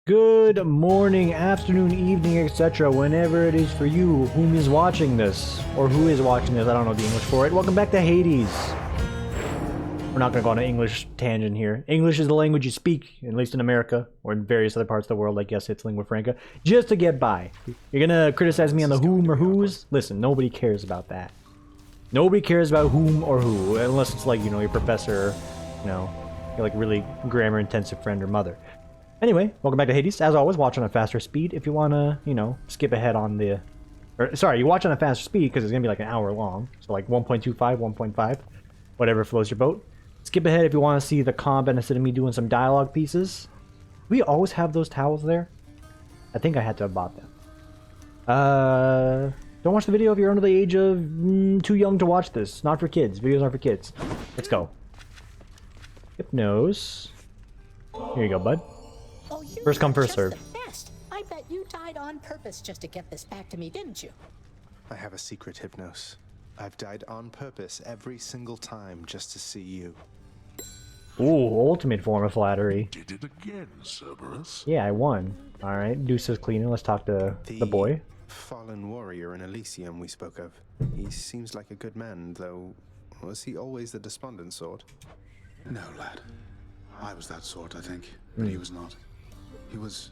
Good morning, afternoon, evening, etc. Whenever it is for you, whom is watching this, or who is watching this, I don't know the English for it. Welcome back to Hades. We're not going to go on an English tangent here. English is the language you speak, at least in America, or in various other parts of the world, I guess it's lingua franca, just to get by. You're going to criticize me on the whom or whos? Listen, nobody cares about that. Nobody cares about whom or who, unless it's like, you know, your professor, you know, your like really grammar-intensive friend or mother. Anyway, welcome back to Hades. As always, watch on a faster speed if you want to, you know, skip ahead on the... Or, sorry, you watch on a faster speed because it's going to be like an hour long. So like 1.25, 1.5, whatever floats your boat. Skip ahead if you want to see the combat instead of me doing some dialogue pieces. We always have those towels there. I think I had to have bought them. Don't watch the video if you're under the age of too young to watch this. Not for kids. Videos aren't for kids. Let's go. Hypnose. Here you go, bud. Oh, you First come, are first just serve. the best. I bet you died on purpose just to get this back to me, didn't you? I have a secret, Hypnos. I've died on purpose every single time just to see you. Ooh, ultimate form of flattery. Did it again, Cerberus. Yeah, I won. Alright, Deuce is cleaning. Let's talk to the boy. Fallen warrior in Elysium we spoke of. He seems like a good man, though. Was he always the despondent sort? No, lad. I was that sort, I think, but he was not. He was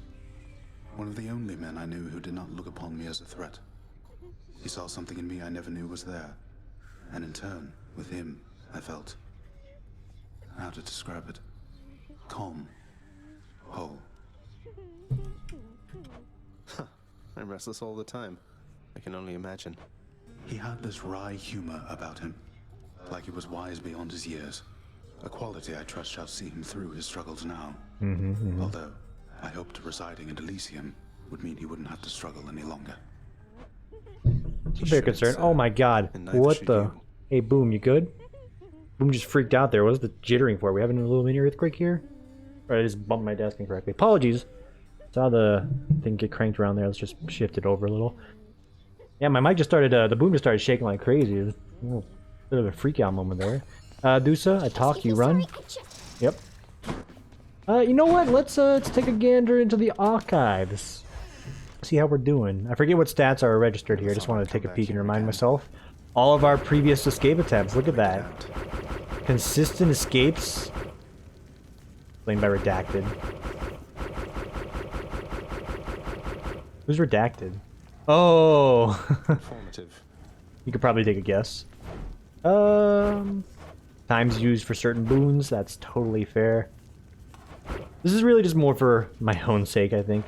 one of the only men I knew who did not look upon me as a threat. He saw something in me I never knew was there, and in turn, with him, I felt... how to describe it? Calm. Whole. I'm restless all the time. I can only imagine. He had this wry humor about him, like he was wise beyond his years. A quality I trust shall see him through his struggles now. Although, I hoped residing in Elysium would mean he wouldn't have to struggle any longer. Very concerned. Oh my god. What the? You. Hey, Boom, you good? Boom just freaked out there. What was the jittering for? We having a little mini earthquake here? Or I just bumped my desk incorrectly. Apologies. Saw the thing get cranked around there. Let's just shift it over a little. Yeah, my mic just started, the boom just started shaking like crazy. It was a little bit of a freak out moment there. Dusa, I talk, you run. Yep. You know what? Let's take a gander into the archives. See how we're doing. I forget what stats are registered here. I just wanted to take a peek and remind myself. All of our previous escape attempts. Look at that. Consistent escapes. Explained by Redacted. Who's Redacted? Oh! Informative. You could probably take a guess. Times used for certain boons. That's totally fair. This is really just more for my own sake, I think.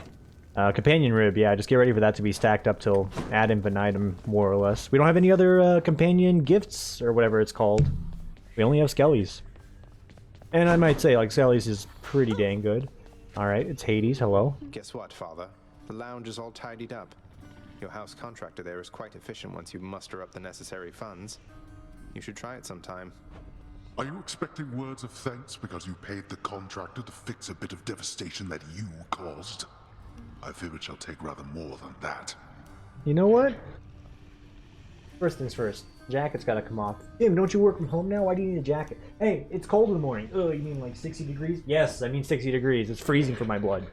Companion rib, yeah, just get ready for that to be stacked up till ad infinitum, more or less. We don't have any other companion gifts, or whatever it's called. We only have Skellies. And I might say, like, Skellies is pretty dang good. Alright, it's Hades, hello. Guess what, Father? The lounge is all tidied up. Your house contractor there is quite efficient once you muster up the necessary funds. You should try it sometime. Are you expecting words of thanks because you paid the contractor to fix a bit of devastation that you caused? I fear it shall take rather more than that. You know what? First things first. Jacket's gotta come off. Tim, don't you work from home now? Why do you need a jacket? Hey, it's cold in the morning. Oh, you mean like 60 degrees? Yes, I mean 60 degrees. It's freezing for my blood.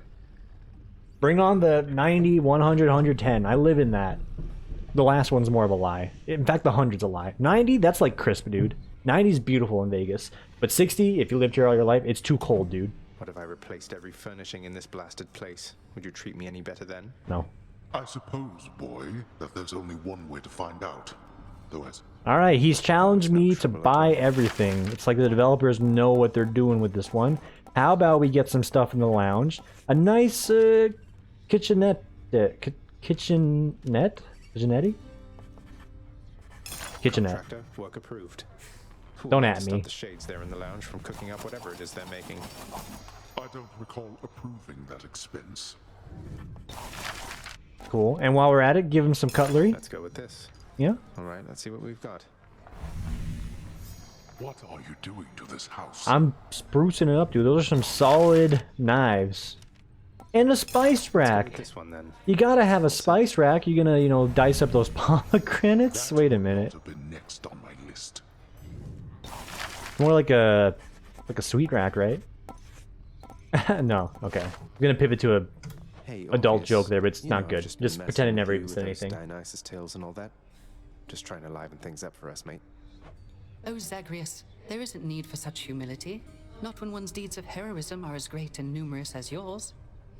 Bring on the 90, 100, 110. I live in that. The last one's more of a lie. In fact, the 100's a lie. 90, that's like crisp, dude. 90's beautiful in Vegas. But 60, if you lived here all your life, it's too cold, dude. What if I replaced every furnishing in this blasted place? Would you treat me any better then? No. I suppose, boy, that there's only one way to find out. Though as... Alright, he's challenged me to buy everything. It's like the developers know what they're doing with this one. How about we get some stuff in the lounge? A nice, kitchenette... kitchenette? Kitchenette? Kitchenette. Contractor, work approved. Don't at me. The shades there in the lounge from cooking up whatever it is they're making. I don't recall approving that expense. Cool. And while we're at it, give him some cutlery. Let's go with this. Yeah? Alright, let's see what we've got. What are you doing to this house? I'm sprucing it up, dude. Those are some solid knives. And a spice rack. This one then. You gotta have a spice rack. You gonna, you know, dice up those pomegranates? That Wait a minute. would have been next on my list. More like a sweet rack, right? No, okay. I'm gonna pivot to a Hey, adult obvious. joke there, but it's You not know, good. I've just been Just messing pretend I with never you even with said those anything. Dionysus tales and all that. Just trying to liven things up for us, mate. Oh, Zagreus, there isn't need for such humility. Not when one's deeds of heroism are as great and numerous as yours.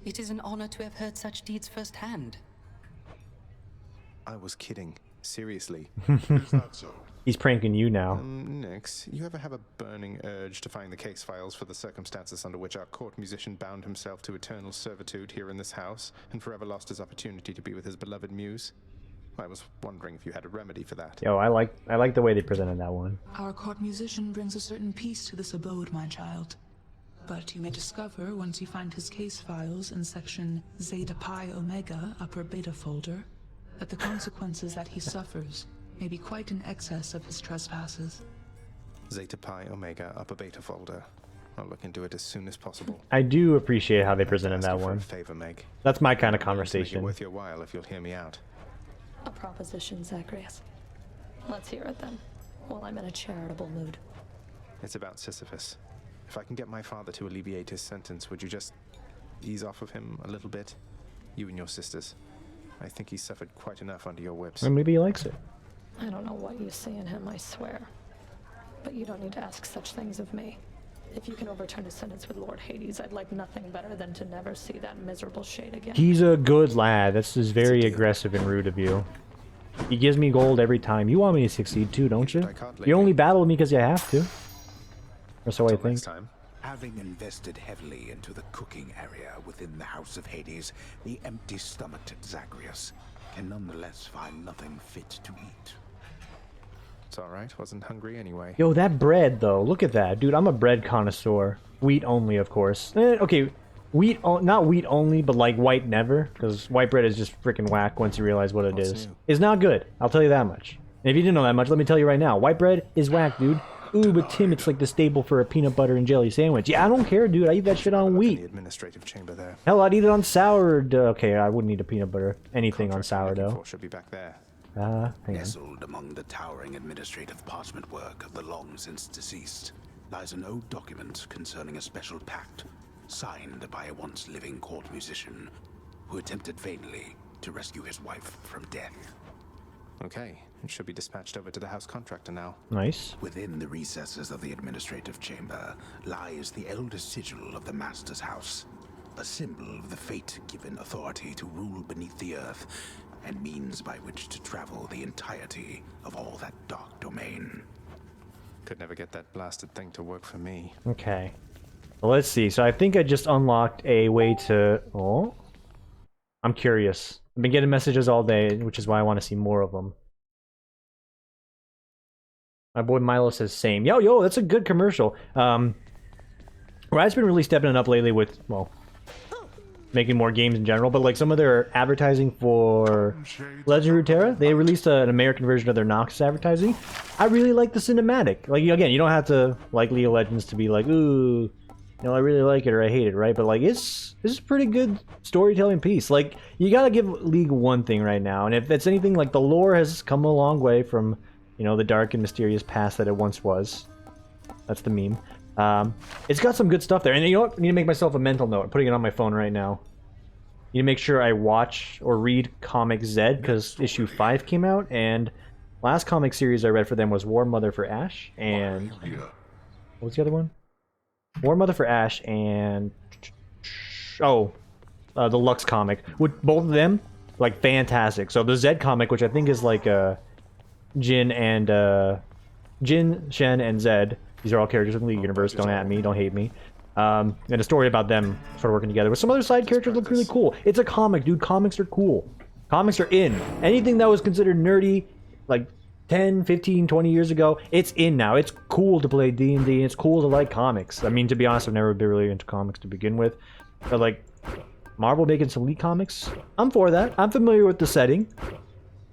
It is an honor to have heard such deeds firsthand. I was kidding. Seriously. Is that so? He's pranking you now. Nix, you ever have a burning urge to find the case files for the circumstances under which our court musician bound himself to eternal servitude here in this house and forever lost his opportunity to be with his beloved muse? I was wondering if you had a remedy for that. Yo, I like the way they presented that one. Our court musician brings a certain peace to this abode, my child. But you may discover, once you find his case files in section Zeta Pi Omega, upper beta folder, that the consequences that he suffers may be quite in excess of his trespasses. Zeta Pi Omega Upper Beta folder. I'll look into it as soon as possible. I do appreciate how they I'd presented ask that you for one. a favor, Meg. That's my kind of Make it conversation. worth your while if you'll hear me out. A proposition, Zagreus. Let's hear it then, while I'm in a charitable mood. It's about Sisyphus. If I can get my father to alleviate his sentence, would you just ease off of him a little bit? You and your sisters. I think he's suffered quite enough under your whips. Or maybe he likes it. I don't know what you see in him, I swear. But you don't need to ask such things of me. If you can overturn his sentence with Lord Hades, I'd like nothing better than to never see that miserable shade again. He's a good lad. This is very aggressive and rude of you. He gives me gold every time. You want me to succeed too, don't you? You only battle me because you have to. Or so I Till think. next time. Having invested heavily into the cooking area within the House of Hades, the empty-stomached Zagreus can nonetheless find nothing fit to eat. It's alright, wasn't hungry anyway. Yo, that bread though. Look at that. Dude, I'm a bread connoisseur. Wheat only, of course. Okay, not wheat only, but like white never. Because white bread is just freaking whack once you realize what it What's is. new? It's not good. I'll tell you that much. And if you didn't know that much, let me tell you right now. White bread is whack, dude. Ooh, but Tim, it's like the staple for a peanut butter and jelly sandwich. Yeah, I don't care, dude. I eat that shit on In the wheat. administrative chamber there. Hell, I'd eat it on sourdough. Okay, I wouldn't eat a peanut butter. Anything on Contract you're looking sourdough. for should be back there. Hang on. Nestled among the towering administrative parchment work of the long-since deceased lies an old document concerning a special pact signed by a once-living court musician who attempted vainly to rescue his wife from death. Okay, it should be dispatched over to the house contractor now. Nice. Within the recesses of the administrative chamber lies the elder sigil of the Master's House, a symbol of the fate-given authority to rule beneath the earth, and means by which to travel the entirety of all that dark domain. Could never get that blasted thing to work for me. Okay. Well, let's see. So I think I just unlocked a way to... Oh? I'm curious. I've been getting messages all day, which is why I want to see more of them. My boy Milo says same. Yo, that's a good commercial. Riot's been really stepping it up lately with, well, making more games in general, but like some of their advertising for Legend of Runeterra, they released an American version of their Noxus advertising. I really like the cinematic. Like, again, you don't have to like League of Legends to be like, ooh, you know, I really like it or I hate it, right? But like, this is a pretty good storytelling piece. Like, you gotta give League one thing right now, and if it's anything, like the lore has come a long way from, you know, the dark and mysterious past that it once was. That's the meme. It's got some good stuff there, and you know what? I need to make myself a mental note. I'm putting it on my phone right now. I need to make sure I watch or read Comic Z, because issue 5 came out, and last comic series I read for them was War Mother for Ash, and what was the other one? War Mother for Ash and the Lux comic. With both of them, like, fantastic. So the Z comic, which I think is like Jin, Shen, and Zed. These are all characters from the universe. Don't at me. Don't hate me. And a story about them sort of working together with some other side characters look really cool. It's a comic, dude. Comics are cool. Comics are in. Anything that was considered nerdy, like 10, 15, 20 years ago, it's in now. It's cool to play D&D. It's cool to like comics. I mean, to be honest, I've never been really into comics to begin with. But like, Marvel making some Elite comics, I'm for that. I'm familiar with the setting.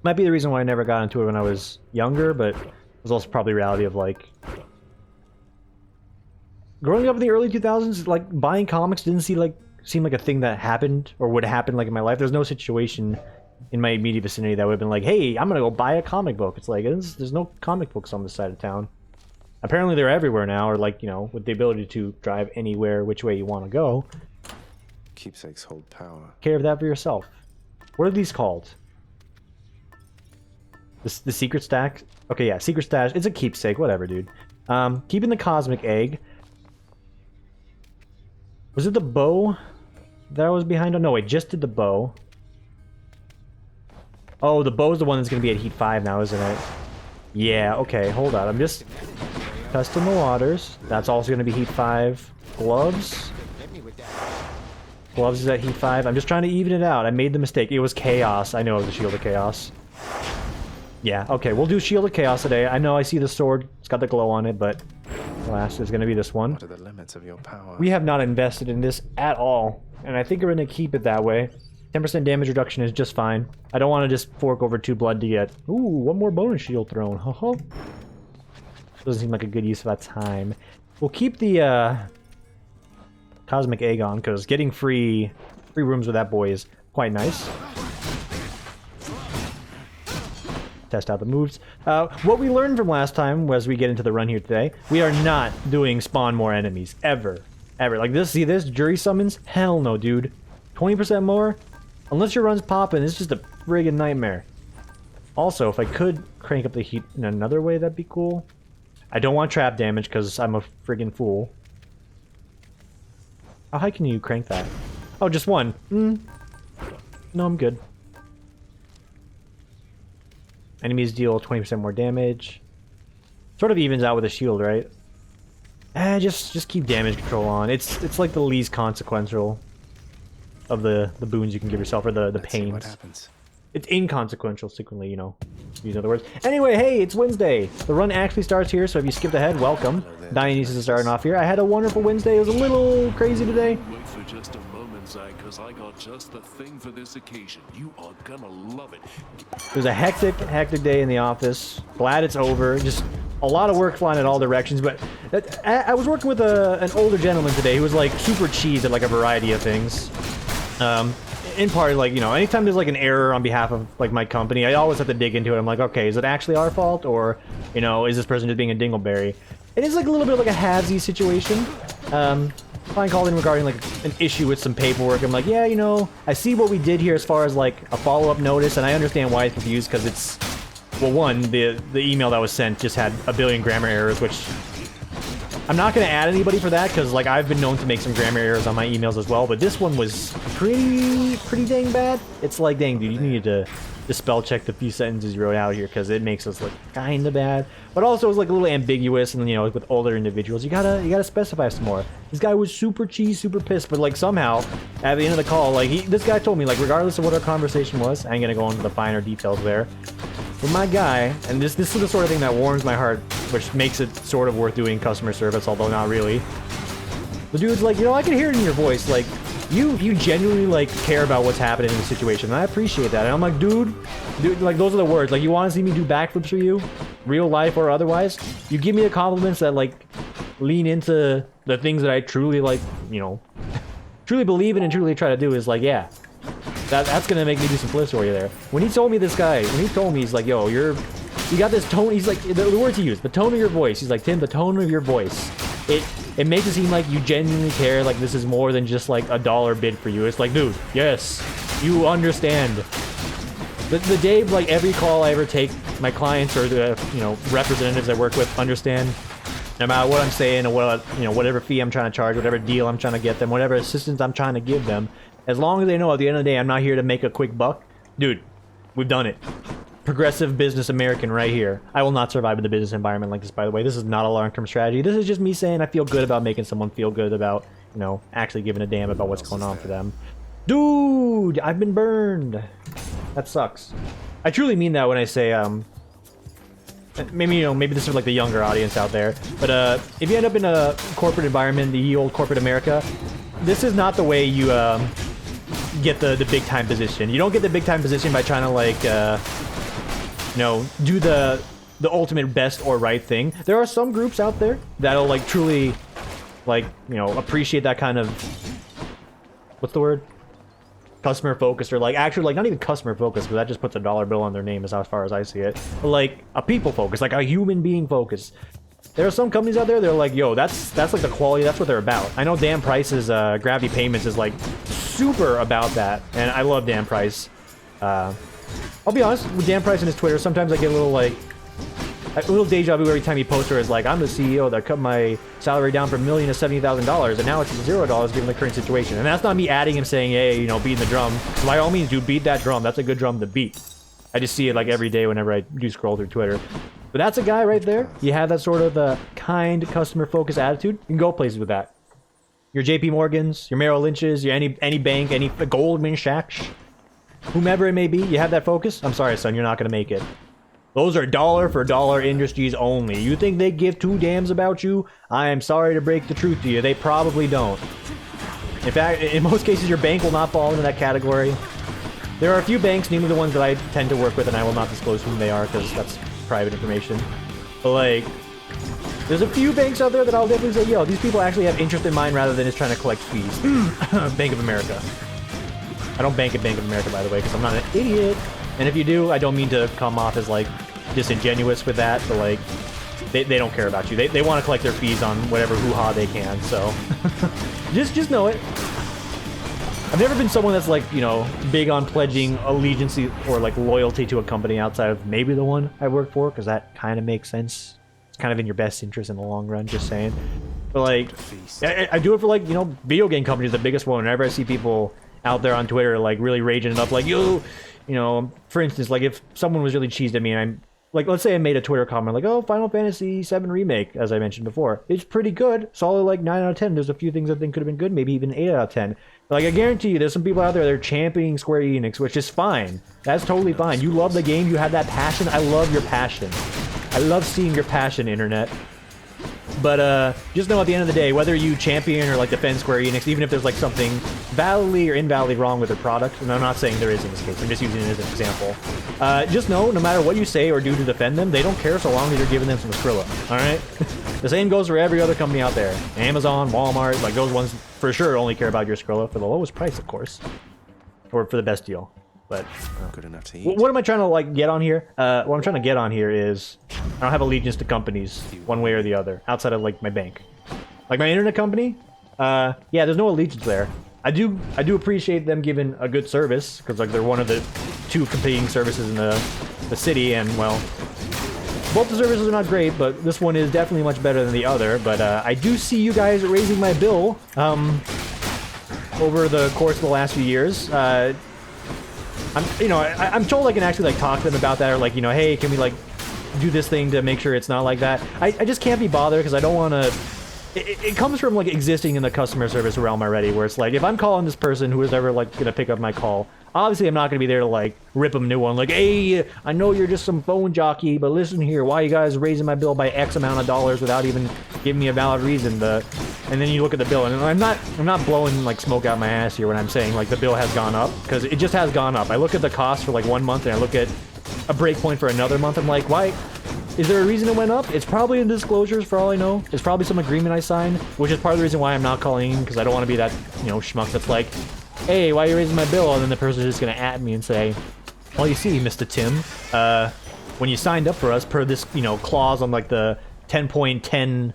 Might be the reason why I never got into it when I was younger, but it was also probably reality of like... Growing up in the early 2000s, like, buying comics didn't seem like a thing that happened or would happen like in my life. There's no situation in my immediate vicinity that would have been like, hey, I'm gonna go buy a comic book. It's like, there's no comic books on this side of town. Apparently they're everywhere now, or like, you know, with the ability to drive anywhere which way you want to go. Keepsakes hold power. Care of that for yourself. What are these called? The secret stack? Okay, yeah, secret stash. It's a keepsake, whatever, dude. Keeping the cosmic egg. Was it the bow that I was behind on? No, wait, just did the bow. Oh, the bow's the one that's gonna be at heat 5 now, isn't it? Yeah, okay, hold on. I'm just testing the waters. That's also gonna be heat 5. Gloves. Gloves is at heat 5. I'm just trying to even it out. I made the mistake. It was chaos. I know it was a shield of chaos. Yeah, okay, we'll do shield of chaos today. I know I see the sword. It's got the glow on it, but last is gonna be this one. What are the limits of your power? We have not invested in this at all, and I think we're gonna keep it that way. 10% damage reduction is just fine. I don't want to just fork over 2 blood to get... Ooh, one more bonus shield thrown. Haha. Doesn't seem like a good use of that time. We'll keep the cosmic egg on, because getting free rooms with that boy is quite nice. Test out the moves. What we learned from last time was we get into the run here today. We are not doing spawn more enemies. Ever. Ever. Like this, see this? Jury summons? Hell no, dude. 20% more? Unless your run's popping, it's just a friggin' nightmare. Also, if I could crank up the heat in another way, that'd be cool. I don't want trap damage because I'm a friggin' fool. How high can you crank that? Oh, just one. No, I'm good. Enemies deal 20% more damage. Sort of evens out with a shield, right? Just keep damage control on. It's like the least consequential of the boons you can give yourself, or the pains. What happens? It's inconsequential, secretly, you know, use other words. Anyway, hey, it's Wednesday. The run actually starts here, so if you skipped ahead, welcome. Dionysus is starting off here. I had a wonderful Wednesday. It was a little crazy today. Wait for just a moment, Zach, because I got just the thing for this occasion. You are gonna love it. It was a hectic day in the office. Glad it's over. Just a lot of work flying in all directions, but I was working with an older gentleman today who was like super cheesed at like a variety of things. In part, like, you know, anytime there's like an error on behalf of like my company, I always have to dig into it. I'm like, okay, is it actually our fault, or, you know, is this person just being a dingleberry? It is like a little bit like a halvesy situation. Client called in regarding like an issue with some paperwork. I'm like, yeah, you know, I see what we did here as far as like a follow-up notice, and I understand why it's confused, because it's, well, one, the email that was sent just had a billion grammar errors, which I'm not going to add anybody for that, because like I've been known to make some grammar errors on my emails as well, but this one was pretty dang bad. It's like, dang, dude, you need to spell check the few sentences you wrote out here, because it makes us look kind of bad. But also it was like a little ambiguous, and you know, with older individuals, you gotta specify some more. This guy was super cheesed, super pissed, but like somehow at the end of the call, like this guy told me, like, regardless of what our conversation was, I ain't gonna go into the finer details there. But my guy, and this is the sort of thing that warms my heart, which makes it sort of worth doing customer service, although not really. The dude's like, you know, I can hear it in your voice, like, you genuinely, like, care about what's happening in the situation, and I appreciate that. And I'm like, dude, like, those are the words. Like, you want to see me do backflips for you? Real life or otherwise? You give me the compliments that, like, lean into the things that I truly, like, you know, truly believe in and truly try to do is, like, yeah. That's gonna make me do some flips for you there. When he told me this guy, when he told me, he's like, yo, you got this tone, he's like, the words he used, the tone of your voice, he's like, Tim, the tone of your voice, it makes it seem like you genuinely care, like this is more than just like $1 bid for you. It's like, dude, yes, you understand. The day, like, every call I ever take, my clients or the, you know, representatives I work with understand, no matter what I'm saying or what, you know, whatever fee I'm trying to charge, whatever deal I'm trying to get them, whatever assistance I'm trying to give them, as long as they know at the end of the day I'm not here to make a quick buck, dude, we've done it. Progressive business American right here. I will not survive in the business environment like this, by the way. This is not a long-term strategy. This is just me saying I feel good about making someone feel good about, you know, actually giving a damn about what's going on for them. Dude, I've been burned. That sucks. I truly mean that when I say, maybe, you know, maybe this is like the younger audience out there, but if you end up in a corporate environment, the old corporate America, this is not the way you get the big time position. You don't get the big time position by trying to, like, you know, do the ultimate best or right thing. There are some groups out there that'll, like, truly, like, you know, appreciate that kind of, what's the word? Customer focused, or like, actually, like, not even customer focused, because that just puts a dollar bill on their name as far as I see it. But like a people focus, like a human being focus. There are some companies out there, they're like, yo, that's like the quality, that's what they're about. I know Dan Price's Gravity Payments is like super about that, and I love Dan Price. I'll be honest, with Dan Price and his Twitter, sometimes I get a little deja vu every time he posts where it's like, I'm the CEO that cut my salary down from $1 million to $70,000, and now it's $0 given the current situation. And that's not me adding him saying, hey, you know, beating the drum. By all means, dude, beat that drum. That's a good drum to beat. I just see it like every day whenever I do scroll through Twitter. But that's a guy right there. You have that sort of kind, customer-focused attitude. You can go places with that. Your JP Morgans, your Merrill Lynch's, your any bank, any Goldman Sachs, whomever it may be, you have that focus. I'm sorry, son, you're not going to make it. Those are dollar for dollar industries only. You think they give two damns about you? I am sorry to break the truth to you. They probably don't. In fact, in most cases, your bank will not fall into that category. There are a few banks, namely the ones that I tend to work with, and I will not disclose whom they are because that's private information. But like, there's a few banks out there that I'll definitely say, yo, these people actually have interest in mind rather than just trying to collect fees. Bank of America. I don't bank at Bank of America, by the way, because I'm not an idiot. And if you do, I don't mean to come off as like disingenuous with that, but like, they don't care about you. They want to collect their fees on whatever hoo-ha they can, so just know it. I've never been someone that's like, you know, big on pledging allegiance or like loyalty to a company outside of maybe the one I work for, because that kind of makes sense. It's kind of in your best interest in the long run, just saying. But like, I do it for like, you know, video game companies, the biggest one. Whenever I see people out there on Twitter like really raging it up, like, yo, you know, for instance, like if someone was really cheesed at me and I'm like, let's say I made a Twitter comment like, oh, Final Fantasy VII Remake, as I mentioned before. It's pretty good. Solid like 9 out of 10. There's a few things I think could have been good, maybe even 8 out of 10. Like, I guarantee you, there's some people out there that are championing Square Enix, which is fine. That's totally fine. You love the game. You have that passion. I love your passion. I love seeing your passion, internet. But just know at the end of the day, whether you champion or like defend Square Enix, even if there's like something validly or invalidly wrong with their product, and I'm not saying there is in this case, I'm just using it as an example. Just know, no matter what you say or do to defend them, they don't care so long as you're giving them some Skrilla, alright? The same goes for every other company out there. Amazon, Walmart, like those ones for sure only care about your Skrilla for the lowest price, of course. Or for the best deal. But good enough to eat. What am I trying to like get on here? What I'm trying to get on here is I don't have allegiance to companies one way or the other outside of like my bank. Like my internet company, yeah, there's no allegiance there. I do appreciate them giving a good service because like they're one of the 2 competing services in the city, and well, both the services are not great, but this one is definitely much better than the other. But I do see you guys raising my bill over the course of the last few years. I'm told I can actually like talk to them about that, or like, you know, hey, can we like do this thing to make sure it's not like that? I just can't be bothered because I don't want to. It comes from like existing in the customer service realm already, where it's like if I'm calling this person who is ever like gonna pick up my call, obviously I'm not gonna be there to like rip them a new one. Like, hey, I know you're just some phone jockey, but listen here, why are you guys raising my bill by X amount of dollars without even giving me a valid reason? And then you look at the bill, and I'm not blowing like smoke out my ass here when I'm saying like the bill has gone up, because it just has gone up. I look at the cost for like 1 month and I look at a breakpoint for another month. I'm like, why? Is there a reason it went up? It's probably in disclosures for all I know. It's probably some agreement I signed, which is part of the reason why I'm not calling in, because I don't want to be that, you know, schmuck that's like, hey, why are you raising my bill? And then the person's just going to at me and say, well, you see, Mr. Tim, when you signed up for us per this, you know, clause on like the 10.10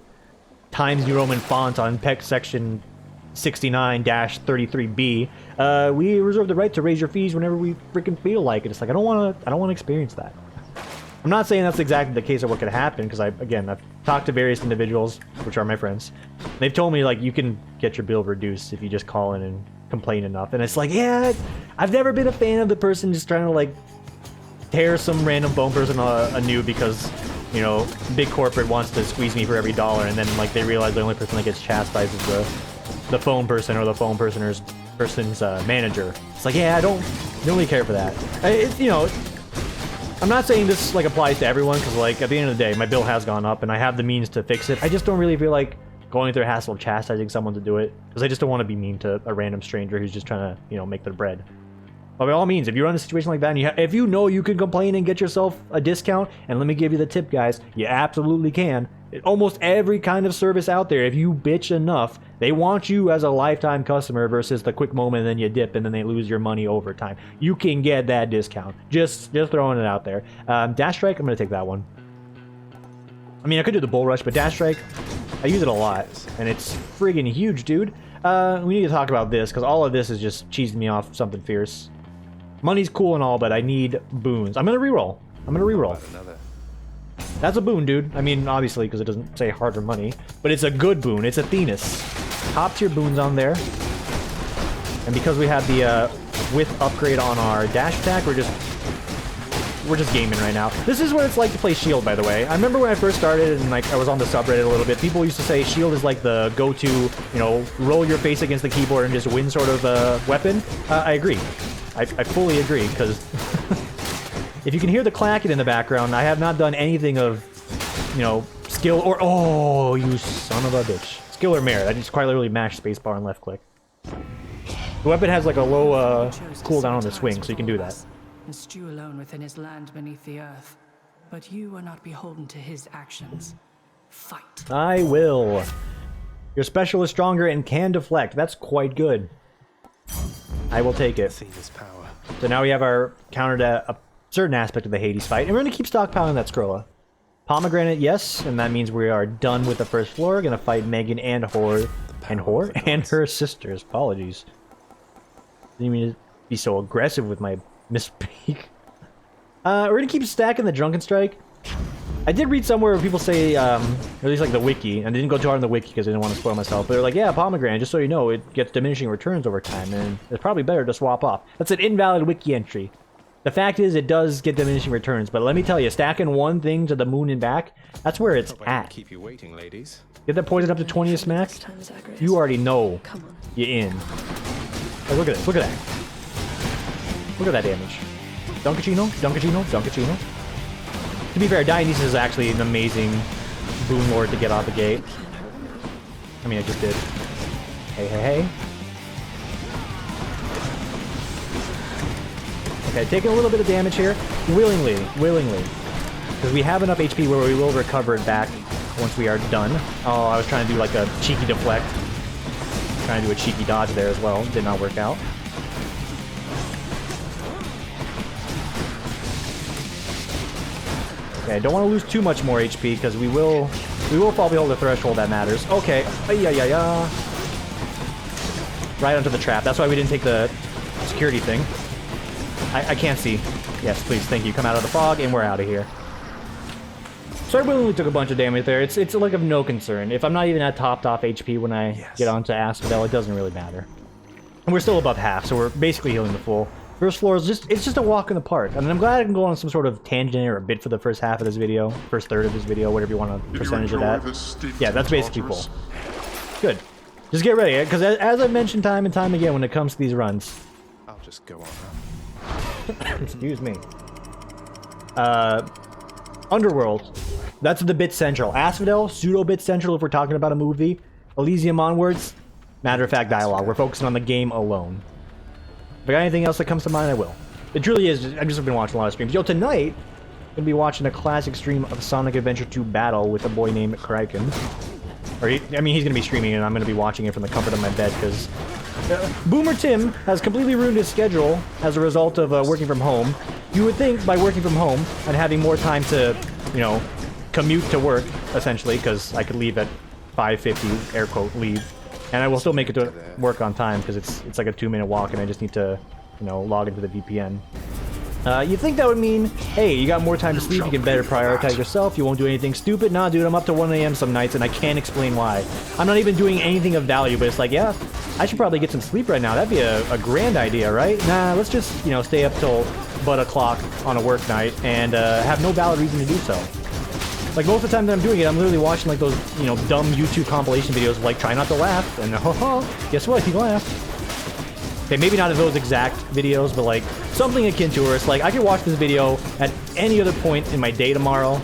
Times New Roman font on PEC section 69-33B, we reserve the right to raise your fees whenever we freaking feel like it. It's like, I don't want to experience that. I'm not saying that's exactly the case of what could happen, because I've talked to various individuals, which are my friends. They've told me like you can get your bill reduced if you just call in and complain enough. And it's like, yeah, I've never been a fan of the person just trying to like tear some random phone person a new because, you know, big corporate wants to squeeze me for every dollar, and then like they realize the only person that gets chastised is the phone person or the phone person's manager. It's like, yeah, I don't really care for that. You know, I'm not saying this like applies to everyone, because like at the end of the day, my bill has gone up and I have the means to fix it. I just don't really feel like going through the hassle of chastising someone to do it, because I just don't want to be mean to a random stranger who's just trying to, you know, make their bread. But by all means, if you're in a situation like that, and if you know you can complain and get yourself a discount, and let me give you the tip, guys, you absolutely can. Almost every kind of service out there, if you bitch enough, they want you as a lifetime customer versus the quick moment and then you dip and then they lose your money over time. You can get that discount. Just throwing it out there. Dash Strike, I'm going to take that one. I mean, I could do the Bull Rush, but Dash Strike, I use it a lot, and it's friggin' huge, dude. We need to talk about this, because all of this is just cheesing me off something fierce. Money's cool and all, but I need boons. I'm gonna reroll. Another. That's a boon, dude. I mean, obviously, because it doesn't say harder money, but it's a good boon. It's Athena's. Top tier boons on there. And because we have the width upgrade on our dash attack, we're just gaming right now. This is what it's like to play Shield, by the way. I remember when I first started and like I was on the subreddit a little bit, people used to say Shield is like the go-to, you know, roll your face against the keyboard and just win sort of weapon. I agree. I fully agree, because if you can hear the clacking in the background, I have not done anything of, you know, skill or... Oh, you son of a bitch. Skill or merit. I just quite literally mash spacebar and left click. The weapon has like a low cooldown on the swing, so you can do that. And stew alone within his land beneath the earth. But you are not beholden to his actions. Fight. I will. Your special is stronger and can deflect. That's quite good. I will take it. See this power. So now we have our counter to a certain aspect of the Hades fight, and we're going to keep stockpiling that Scrolla. Pomegranate, yes, and that means we are done with the first floor. Going to fight Megan and and her sisters. Apologies. Didn't mean to be so aggressive with my misspeak. We're going to keep stacking the Drunken Strike. I did read somewhere where people say, or at least like the wiki, and I didn't go too hard on the wiki because I didn't want to spoil myself, but they're like, yeah, Pomegranate, just so you know, it gets diminishing returns over time, and it's probably better to swap off. That's an invalid wiki entry. The fact is, it does get diminishing returns, but let me tell you, stacking one thing to the moon and back, that's where it's at. Keep you waiting, ladies. Get that poison up to 20 a smack, you already know you're in. Oh, look at this, look at that. Look at that damage. Dunkachino, Dunkachino, Dunkachino. To be fair, Dionysus is actually an amazing boon lord to get out the gate. I mean, I just did. Hey, hey, hey. Okay, taking a little bit of damage here. Willingly. Because we have enough HP where we will recover it back once we are done. Oh, I was trying to do like a cheeky deflect. Trying to do a cheeky dodge there as well. Did not work out. Okay, don't want to lose too much more HP because we will fall below the threshold that matters. Okay, right onto the trap. That's why we didn't take the security thing. I can't see. Yes, please, thank you. Come out of the fog and we're out of here. So I willingly took a bunch of damage there. It's like of no concern. If I'm not even at topped off HP when I get onto Asphodel, it doesn't really matter. And we're still above half, so we're basically healing the full. First floor is just a walk in the park. I mean, I'm glad I can go on some sort of tangent or a bit for the first half of this video, first third of this video, whatever you want a percentage of that. Yeah, that's basically full. Good. Just get ready, because as I've mentioned time and time again when it comes to these runs. I'll just go on Excuse me. Underworld. That's the bit central. Asphodel, pseudo bit central if we're talking about a movie. Elysium onwards, matter of fact dialogue. We're focusing on the game alone. If I got anything else that comes to mind, I will. It truly is. I've just been watching a lot of streams. Yo, tonight, I'm gonna be watching a classic stream of Sonic Adventure 2 Battle with a boy named Kraken. Or I mean, he's gonna be streaming it, and I'm gonna be watching it from the comfort of my bed, because Boomer Tim has completely ruined his schedule as a result of working from home. You would think by working from home and having more time to, you know, commute to work, essentially, because I could leave at 5:50, air quote, leave. And I will still make it to work on time because it's like a 2-minute walk and I just need to, you know, log into the VPN. You'd think that would mean, hey, you got more time to sleep, you can better prioritize yourself, you won't do anything stupid. Nah, dude, I'm up to 1 AM some nights and I can't explain why. I'm not even doing anything of value, but it's like, yeah, I should probably get some sleep right now. That'd be a grand idea, right? Nah, let's just, you know, stay up till butt o'clock on a work night and have no valid reason to do so. Like, most of the time that I'm doing it, I'm literally watching, like, those, you know, dumb YouTube compilation videos of, like, try not to laugh, and, guess what, he laughed. Okay, maybe not in those exact videos, but, like, something akin to where it's like, I can watch this video at any other point in my day tomorrow.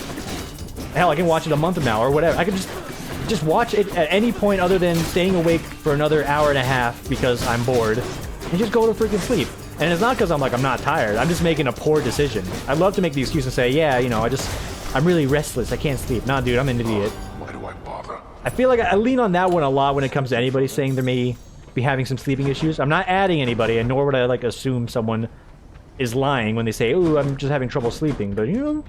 Hell, I can watch it a month from now, or whatever. I can just watch it at any point other than staying awake for another hour and a half because I'm bored, and just go to freaking sleep. And it's not because I'm not tired, I'm just making a poor decision. I'd love to make the excuse and say, yeah, you know, I'm really restless. I can't sleep. Nah, dude, I'm an idiot. Why do I bother? I feel like I lean on that one a lot when it comes to anybody saying they may be having some sleeping issues. I'm not adding anybody, and nor would I, like, assume someone is lying when they say, ooh, I'm just having trouble sleeping. But, you know,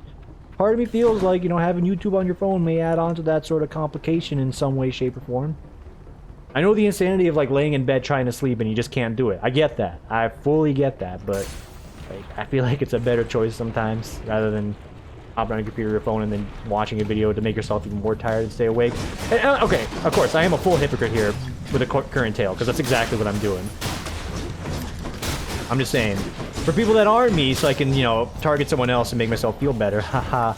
part of me feels like, you know, having YouTube on your phone may add on to that sort of complication in some way, shape, or form. I know the insanity of like laying in bed trying to sleep and you just can't do it. I get that. I fully get that, but like I feel like it's a better choice sometimes rather than hopping on your computer or phone and then watching a video to make yourself even more tired and stay awake. And, okay, of course, I am a full hypocrite here with the current tale because that's exactly what I'm doing. I'm just saying, for people that aren't me, so I can, you know, target someone else and make myself feel better, haha,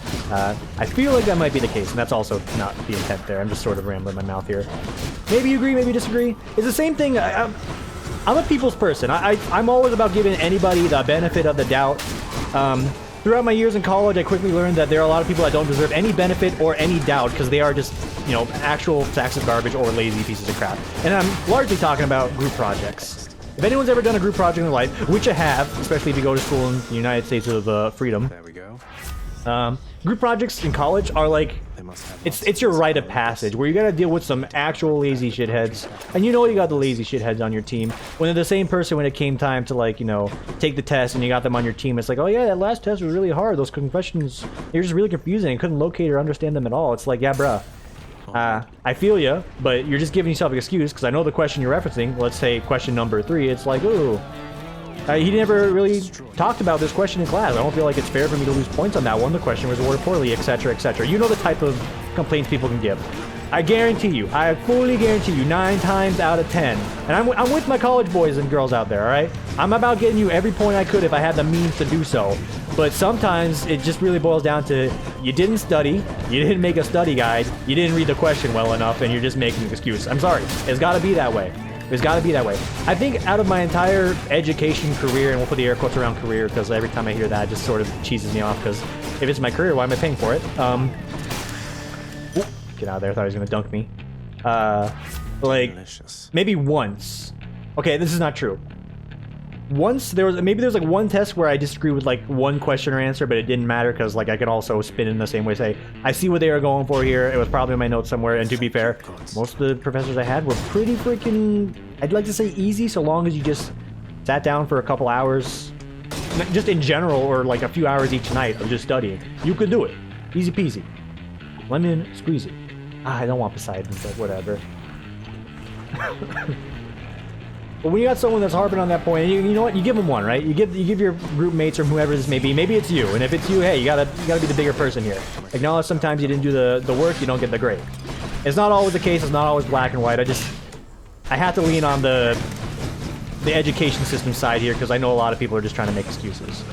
I feel like that might be the case, and that's also not the intent there. I'm just sort of rambling my mouth here. Maybe you agree, maybe you disagree. It's the same thing. I'm a people's person. I'm always about giving anybody the benefit of the doubt. Throughout my years in college, I quickly learned that there are a lot of people that don't deserve any benefit or any doubt because they are just, you know, actual sacks of garbage or lazy pieces of crap. And I'm largely talking about group projects. If anyone's ever done a group project in their life, which I have, especially if you go to school in the United States of freedom. There we go. Group projects in college are like, it's your rite of passage, where you gotta deal with some actual lazy shitheads. And you know you got the lazy shitheads on your team. When they're the same person when it came time to, like, you know, take the test and you got them on your team, it's like, oh yeah, that last test was really hard. Those questions, they were just really confusing. I couldn't locate or understand them at all. It's like, yeah, bruh. I feel you, but you're just giving yourself an excuse, because I know the question you're referencing, let's say question number 3, it's like, ooh, he never really talked about this question in class. I don't feel like it's fair for me to lose points on that one. The question was worded poorly, etc., etc. You know the type of complaints people can give. I guarantee you, I fully guarantee you, 9 times out of 10, and I'm with my college boys and girls out there, alright? I'm about getting you every point I could if I had the means to do so. But sometimes it just really boils down to you didn't study, you didn't make a study guide, you didn't read the question well enough, and you're just making an excuse. I'm sorry. It's got to be that way. It's got to be that way. I think out of my entire education career, and we'll put the air quotes around career because every time I hear that, it just sort of cheeses me off because if it's my career, why am I paying for it? Get out of there. I thought he was going to dunk me. Like, Delicious. maybe once. Okay, this is not true. Once there was like one test where I disagree with like one question or answer, but it didn't matter because like I could also spin in the same way, say I see what they were going for here. It was probably in my notes somewhere. And to be fair, most of the professors I had were pretty freaking, I'd like to say easy, so long as you just sat down for a couple hours, just in general, or like a few hours each night of just studying. You could do it, easy peasy, lemon squeezy. I don't want Poseidon, but whatever. But when you got someone that's harping on that point, you know what? You give them one, right? You give your group mates or whoever this may be. Maybe it's you, and if it's you, hey, you gotta be the bigger person here. Acknowledge sometimes you didn't do the work, you don't get the grade. It's not always the case. It's not always black and white. I have to lean on the education system side here because I know a lot of people are just trying to make excuses.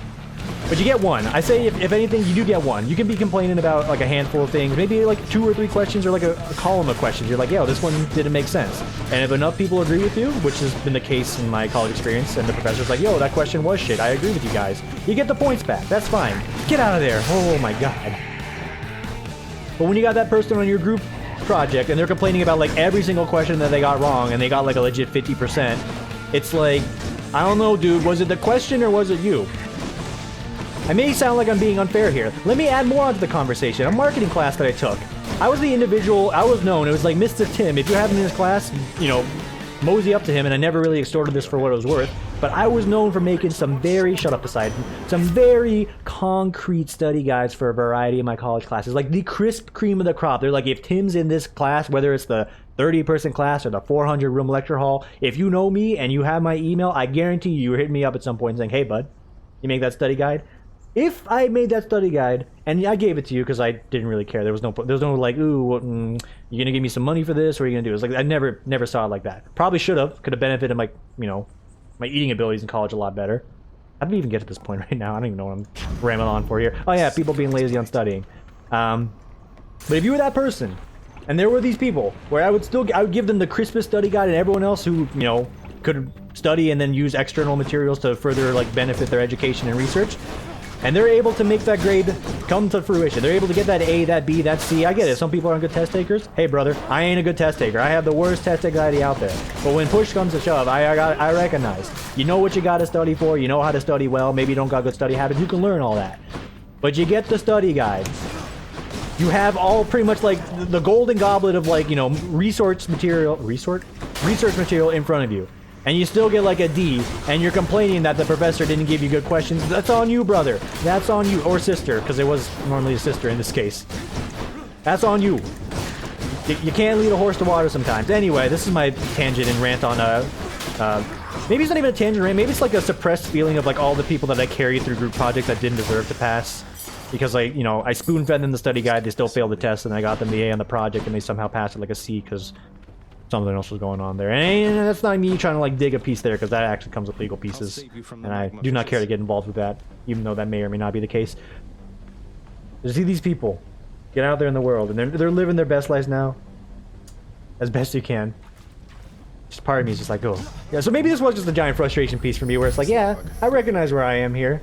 But you get one. I say, if anything, you do get one. You can be complaining about like a handful of things, maybe like 2 or 3 questions or like a column of questions. You're like, yo, this one didn't make sense. And if enough people agree with you, which has been the case in my college experience, and the professor's like, yo, that question was shit, I agree with you guys, you get the points back. That's fine. Get out of there. Oh my god. But when you got that person on your group project and they're complaining about like every single question that they got wrong and they got like a legit 50%, it's like, I don't know, dude, was it the question or was it you? I may sound like I'm being unfair here. Let me add more onto the conversation. A marketing class that I took. I was the individual, I was known, it was like Mr. Tim. If you have him in his class, you know, mosey up to him, and I never really extorted this for what it was worth, but I was known for making some very, shut up Poseidon, some very concrete study guides for a variety of my college classes. Like the crisp cream of the crop. They're like, if Tim's in this class, whether it's the 30-person class or the 400-room lecture hall, if you know me and you have my email, I guarantee you were hitting me up at some point saying, hey bud, you make that study guide? If I made that study guide, and I gave it to you because I didn't really care, there was no like, ooh, you gonna give me some money for this, or are you gonna do? It was like, I never saw it like that. Probably should have, could have benefited my, you know, my eating abilities in college a lot better. How did we even get to this point right now? I don't even know what I'm rambling on for here. Oh yeah, people being lazy on studying. But if you were that person, and there were these people where I would give them the crispest study guide, and everyone else who, you know, could study and then use external materials to further like benefit their education and research. And they're able to make that grade come to fruition. They're able to get that A, that B, that C. I get it. Some people aren't good test takers. Hey, brother, I ain't a good test taker. I have the worst test anxiety out there. But when push comes to shove, I recognize. You know what you got to study for. You know how to study well. Maybe you don't got good study habits. You can learn all that. But you get the study guide. You have all pretty much like the golden goblet of like, you know, research material in front of you. And you still get like a D, and you're complaining that the professor didn't give you good questions. That's on you, brother. That's on you. Or sister, because it was normally a sister in this case. That's on you. You can't lead a horse to water sometimes. Anyway, this is my tangent and rant on maybe it's not even a tangent rant. Maybe it's like a suppressed feeling of like all the people that I carried through group projects that didn't deserve to pass. Because like, you know, I spoon-fed them the study guide, they still failed the test, and I got them the A on the project, and they somehow passed it like a C because something else was going on there. And that's not me trying to like dig a piece there, because that actually comes with legal pieces. And I do not care to get involved with that, even though that may or may not be the case. To see these people get out there in the world, and they're living their best lives now. As best you can. Just part of me is just like, oh. Yeah, so maybe this was just a giant frustration piece for me, where it's like, yeah, I recognize where I am here.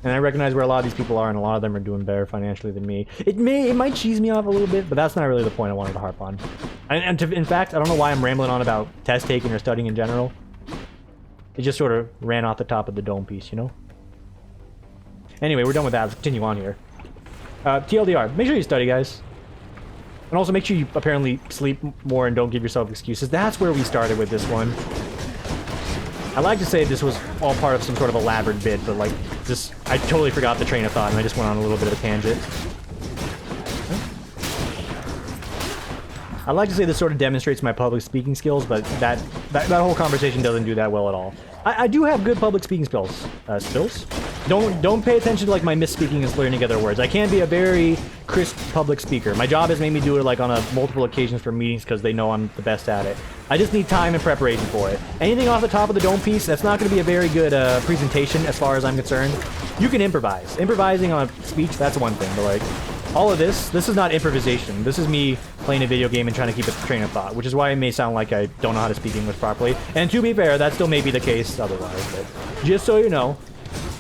And I recognize where a lot of these people are, and a lot of them are doing better financially than me. It might cheese me off a little bit, but that's not really the point I wanted to harp on. In fact, I don't know why I'm rambling on about test taking or studying in general. It just sort of ran off the top of the dome piece, you know? Anyway, we're done with that. Let's continue on here. TLDR, make sure you study, guys. And also make sure you apparently sleep more and don't give yourself excuses. That's where we started with this one. I like to say this was all part of some sort of elaborate bit, but like, just, I totally forgot the train of thought and I just went on a little bit of a tangent. I like to say this sort of demonstrates my public speaking skills, but that whole conversation doesn't do that well at all. I do have good public speaking skills. Don't pay attention to like my misspeaking and slurring together words. I can be a very crisp public speaker. My job has made me do it like on multiple occasions for meetings because they know I'm the best at it. I just need time and preparation for it. Anything off the top of the dome piece, that's not going to be a very good presentation as far as I'm concerned. You can improvise. Improvising on a speech, that's one thing, but like all of this is not improvisation. This is me playing a video game and trying to keep a train of thought, which is why it may sound like I don't know how to speak English properly. And to be fair, that still may be the case otherwise, but just so you know,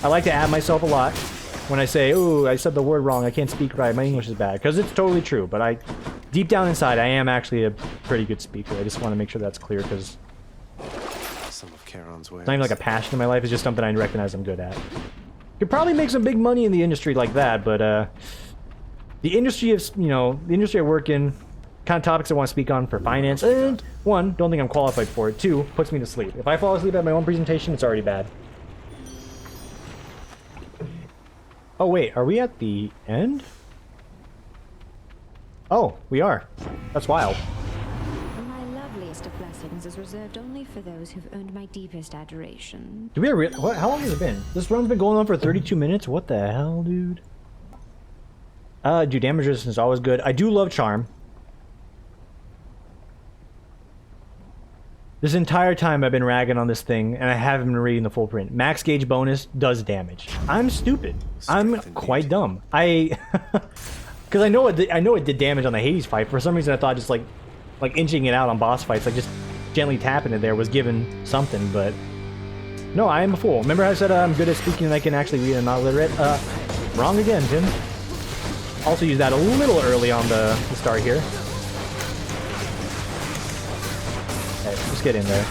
I like to add myself a lot when I say, ooh, I said the word wrong, I can't speak right, my English is bad, because it's totally true, but deep down inside, I am actually a pretty good speaker. I just want to make sure that's clear, because it's not even like a passion in my life, it's just something I recognize I'm good at. Could probably make some big money in the industry like that, but the industry is, you know, the industry I work in, kind of topics I want to speak on for finance, one, don't think I'm qualified for it, two, puts me to sleep. If I fall asleep at my own presentation, it's already bad. Oh wait, are we at the end? Oh, we are. That's wild. My loveliest of blessings is reserved only for those who've earned my deepest adoration. Do we have what? How long has it been? This run's been going on for 32 minutes? What the hell, dude? Do damage resistance is always good. I do love charm. This entire time I've been ragging on this thing, and I haven't been reading the full print. Max gauge bonus does damage. I'm stupid. I'm quite dumb. Because I know it did damage on the Hades fight. For some reason I thought just like inching it out on boss fights, like just gently tapping it there was given something, but no, I am a fool. Remember how I said I'm good at speaking and I can actually read and not literate? Wrong again, Tim. Also use that a little early on the start here. Okay, just get in there.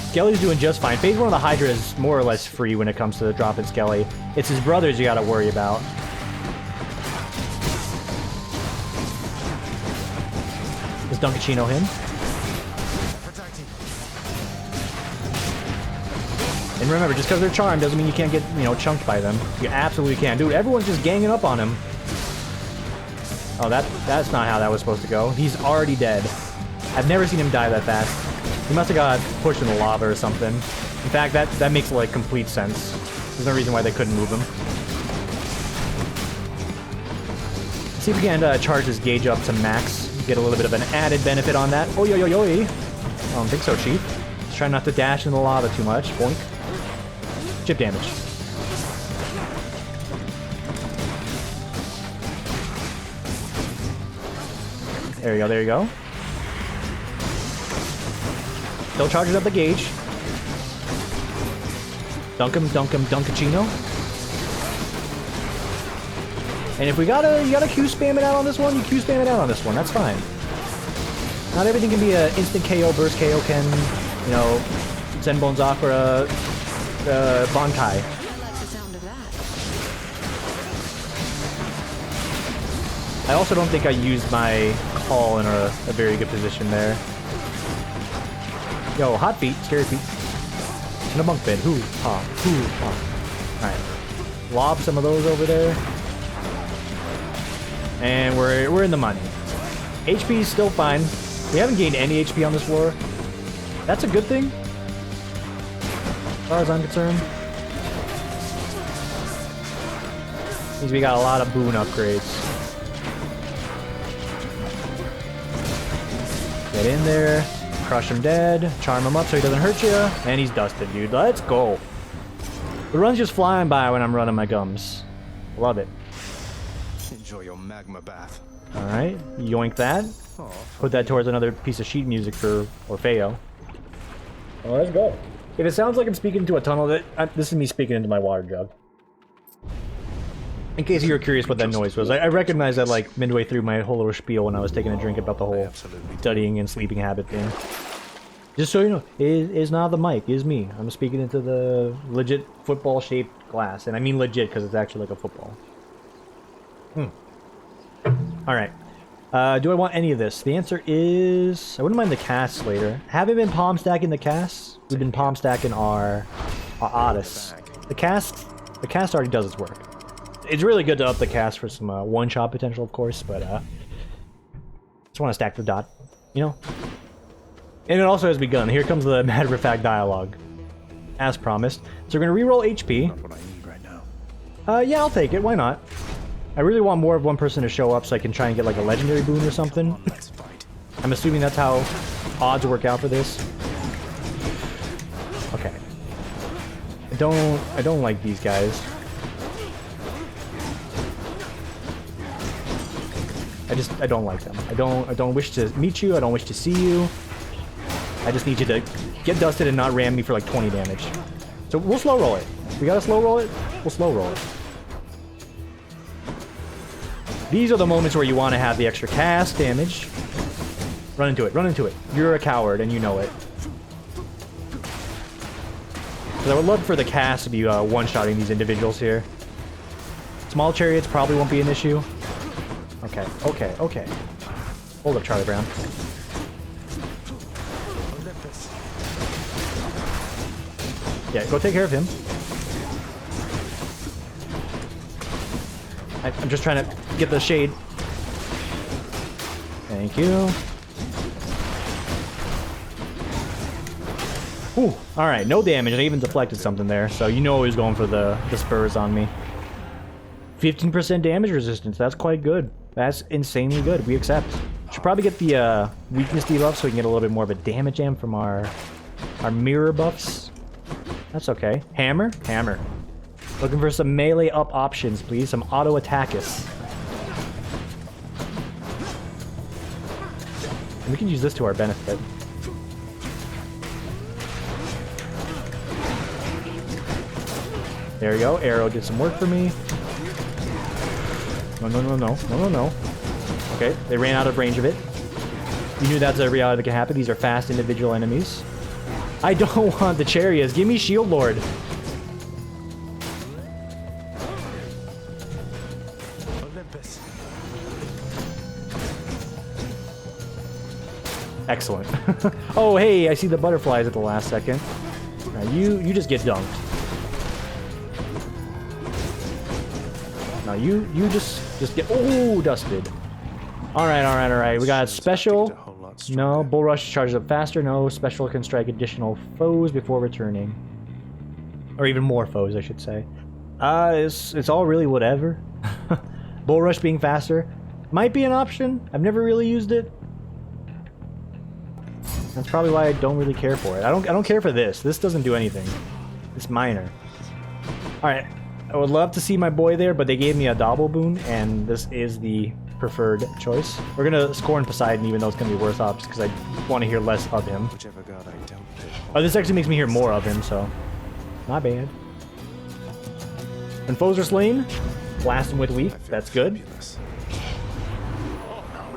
Skelly's doing just fine. Phase 1 of the Hydra is more or less free when it comes to dropping Skelly. It's his brothers you gotta worry about. Does Dunkachino him? And remember, just because they're charmed doesn't mean you can't get, you know, chunked by them. You absolutely can. Dude, everyone's just ganging up on him. Oh, that's not how that was supposed to go. He's already dead. I've never seen him die that fast. He must have got pushed in the lava or something. In fact, that makes, like, complete sense. There's no reason why they couldn't move him. Let's see if we can charge this gauge up to max. Get a little bit of an added benefit on that. Oh, yo, yo, yo. I don't think so, Chief. Just try not to dash in the lava too much. Boink. Chip damage. There you go, there you go. Still charges up the gauge. Dunk him, Dunkachino. And if you gotta Q spam it out on this one, you Q spam it out on this one. That's fine. Not everything can be a instant KO, burst KO, Ken, you know, Zenbone Zakura, Bankai. I like the sound of that. I also don't think I used my call in a very good position there. Yo, hot feet, scary feet. In a bunk bed. Hoo, ha, hoo, ha. Alright. Lob some of those over there. And we're in the money. HP is still fine. We haven't gained any HP on this floor. That's a good thing, as far as I'm concerned. Means we got a lot of boon upgrades. Get in there, crush him dead, charm him up so he doesn't hurt you, and he's dusted, dude. Let's go. The run's just flying by when I'm running my gums. Love it. Enjoy your magma bath. Alright, yoink that. Put that towards another piece of sheet music for Orfeo. Oh, let's go. If it sounds like I'm speaking to a tunnel, this is me speaking into my water jug. In case you were curious what that noise was, I recognized that like midway through my whole little spiel when I was taking a drink about the whole studying and sleeping habit thing. Just so you know, it's not the mic, it's me. I'm speaking into the legit football-shaped glass, and I mean legit because it's actually like a football. Alright. Do I want any of this? The answer is... I wouldn't mind the casts later. Haven't been palm stacking the casts. We've been palm stacking our Otis. The cast already does its work. It's really good to up the cast for some one-shot potential, of course, but just want to stack the dot, you know? And it also has begun. Here comes the matter-of-fact dialogue. As promised. So we're going to reroll HP. Not what I need right now. Yeah, I'll take it. Why not? I really want more of one person to show up so I can try and get like a legendary boon or something. Let's fight. I'm assuming that's how odds work out for this. Okay. I don't like these guys. I don't like them. I don't wish to meet you. I don't wish to see you. I just need you to get dusted and not ram me for like 20 damage. So we'll slow roll it. We gotta slow roll it? We'll slow roll it. These are the moments where you want to have the extra cast damage. Run into it. Run into it. You're a coward and you know it. Because I would love for the cast to be one-shotting these individuals here. Small chariots probably won't be an issue. Okay, okay, okay. Hold up, Charlie Brown. Yeah, go take care of him. I'm just trying to get the shade. Thank you. Ooh, alright, no damage. I even deflected something there, so you know he was going for the spurs on me. 15% damage resistance, that's quite good. That's insanely good. We accept. Should probably get the weakness debuff so we can get a little bit more of a damage amp from our mirror buffs. That's okay. Hammer? Hammer. Looking for some melee up options, please. Some auto attack-us. We can use this to our benefit. There we go. Arrow did some work for me. No, no, no, no. No, no, no. Okay, they ran out of range of it. You knew that's a reality that can happen. These are fast individual enemies. I don't want the chariots. Give me Shield Lord. Olympus. Excellent. Oh, hey, I see the butterflies at the last second. Now you just get dunked. Now you just get dusted. All right. We got special. No, Bull Rush charges up faster. No, special can strike additional foes before returning, or even more foes, I should say. It's all really whatever. Bull Rush being faster might be an option. I've never really used it. That's probably why I don't really care for it. I don't care for this. This doesn't do anything. It's minor. All right. I would love to see my boy there, but they gave me a double boon, and this is the preferred choice. We're gonna Scorn Poseidon, even though it's gonna be worse off, because I want to hear less of him. Whichever god I don't pick. Oh, this actually makes me hear more of him, so not bad. When foes are slain, blast them with weak. That's good.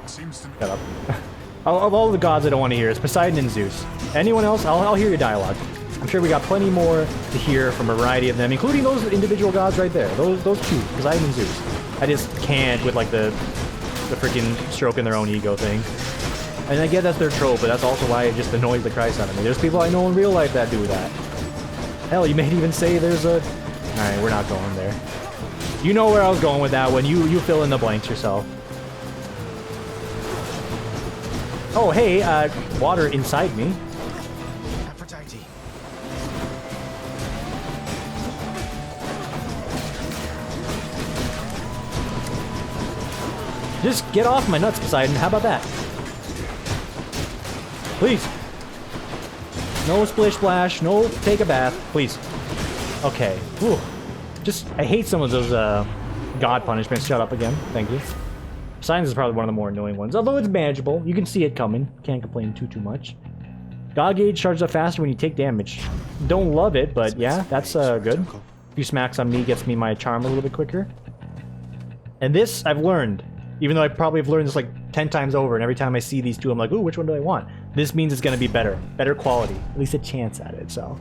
Shut up. Of all the gods I don't want to hear, it's Poseidon and Zeus. Anyone else? I'll hear your dialogue. I'm sure we got plenty more to hear from a variety of them, including those individual gods right there. Those two, Poseidon and Zeus. I just can't with like the freaking stroking their own ego thing. And I get that's their trope, but that's also why it just annoys the Christ out of me. There's people I know in real life that do that. Hell, you may even say there's a... Alright, we're not going there. You know where I was going with that one. You fill in the blanks yourself. Oh, hey, water inside me. Aphrodite. Just get off my nuts, Poseidon. How about that? Please. No splish splash. No take a bath. Please. Okay. Whew. Just, I hate some of those god punishments. Shut up again. Thank you. Poseidon's is probably one of the more annoying ones. Although it's manageable. You can see it coming. Can't complain too much. God gauge charges up faster when you take damage. Don't love it, but yeah, that's good. A few smacks on me gets me my charm a little bit quicker. And this, I've learned. Even though I probably have learned this like 10 times over, and every time I see these two, I'm like, ooh, which one do I want? This means it's going to be better. Better quality. At least a chance at it, so.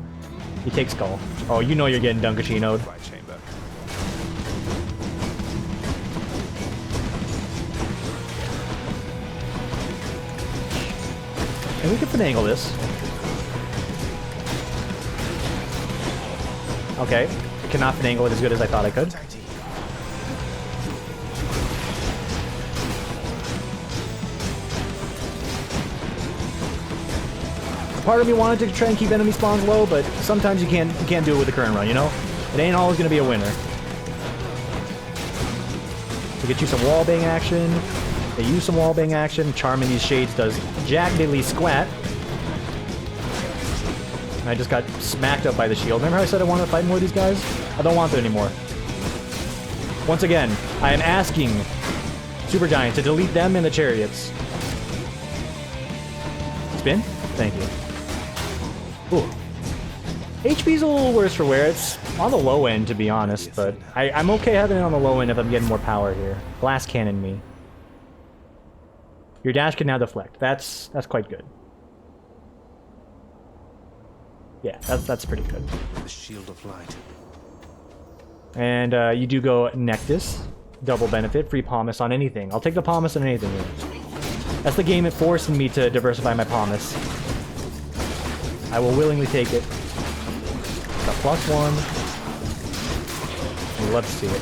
You take Skull. Oh, you know you're getting Dunkachino'd. Chamber. And we can finagle this. Okay. I cannot finagle it as good as I thought I could. Part of me wanted to try and keep enemy spawns low, but sometimes you can't do it with the current run, you know? It ain't always gonna be a winner. To get you some wallbang action. They use some wallbang action. Charming these shades does jack diddly squat. And I just got smacked up by the shield. Remember how I said I wanted to fight more of these guys? I don't want that anymore. Once again, I am asking Supergiant to delete them and the chariots. Spin? Thank you. Ooh. HP's a little worse for wear. It's on the low end, to be honest, but I'm okay having it on the low end if I'm getting more power here. Blast cannon me. Your dash can now deflect. That's quite good. Yeah, that's pretty good. The shield of light. And you do go Nectus. Double benefit. Free Pomace on anything. I'll take the Pomace on anything here. That's the game it forcing me to diversify my Pomace. I will willingly take it. Got +1. Let's see it.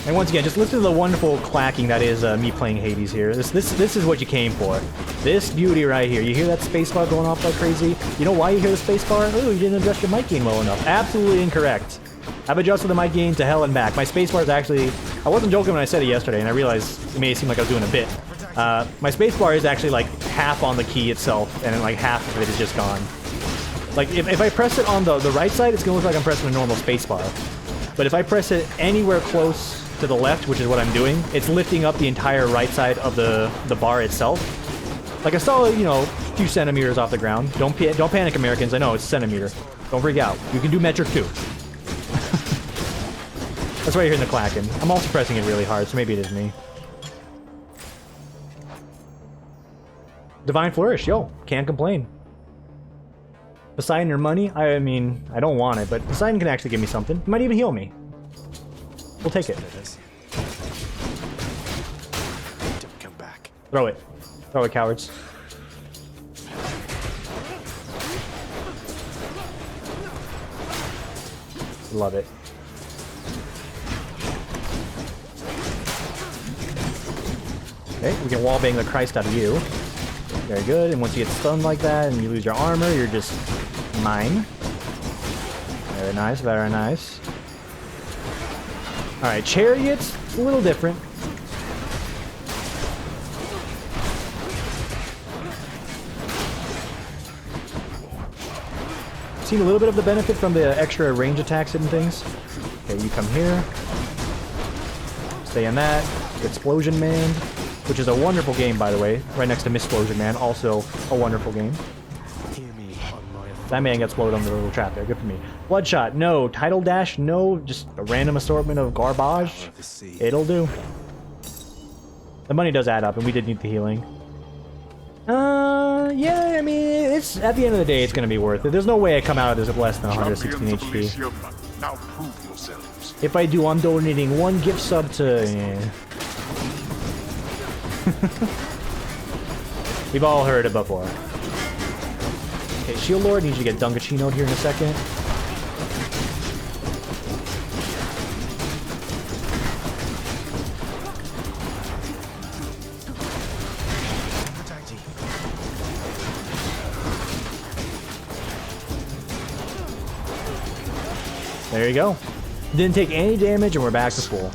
And once again, just listen to the wonderful clacking that is me playing Hades here. This is what you came for. This beauty right here. You hear that spacebar going off like crazy? You know why you hear the spacebar? Oh, you didn't adjust your mic gain well enough. Absolutely incorrect. I've adjusted the mic gain to hell and back. My spacebar is actually... I wasn't joking when I said it yesterday, and I realized it may seem like I was doing a bit. My spacebar is actually like half on the key itself, and then like half of it is just gone. Like, if I press it on the right side, it's gonna look like I'm pressing a normal spacebar. But if I press it anywhere close to the left, which is what I'm doing, it's lifting up the entire right side of the bar itself. Like I saw, you know, a few centimeters off the ground. Don't panic, Americans. I know it's a centimeter. Don't freak out. You can do metric too. That's why you're hearing the clacking. I'm also pressing it really hard, so maybe it is me. Divine Flourish, yo, can't complain. Poseidon or money? I mean, I don't want it, but Poseidon can actually give me something. It might even heal me. We'll take it. Don't come back. Throw it. Throw it, cowards. Love it. Okay, we can wallbang the Christ out of you. Very good, and once you get stunned like that and you lose your armor, you're just mine. Very nice, very nice. Alright, chariots, a little different. Seen a little bit of the benefit from the extra range attacks and things. Okay, you come here. Stay in that. Explosion Man, which is a wonderful game, by the way. Right next to Missplosion Man, also a wonderful game. That man gets blowed on the little trap there. Good for me. Bloodshot, no. Tidal Dash, no. Just a random assortment of garbage. It'll do. The money does add up, and we did need the healing. Yeah, I mean, it's at the end of the day, it's gonna be worth it. There's no way I come out of this with less than 116 HP. Now prove yourselves. If I do, I'm donating 1 gift sub to... We've all heard it before. Okay, Shield Lord needs you to get Dunkachino'd here in a second. There you go. Didn't take any damage, and we're back to full.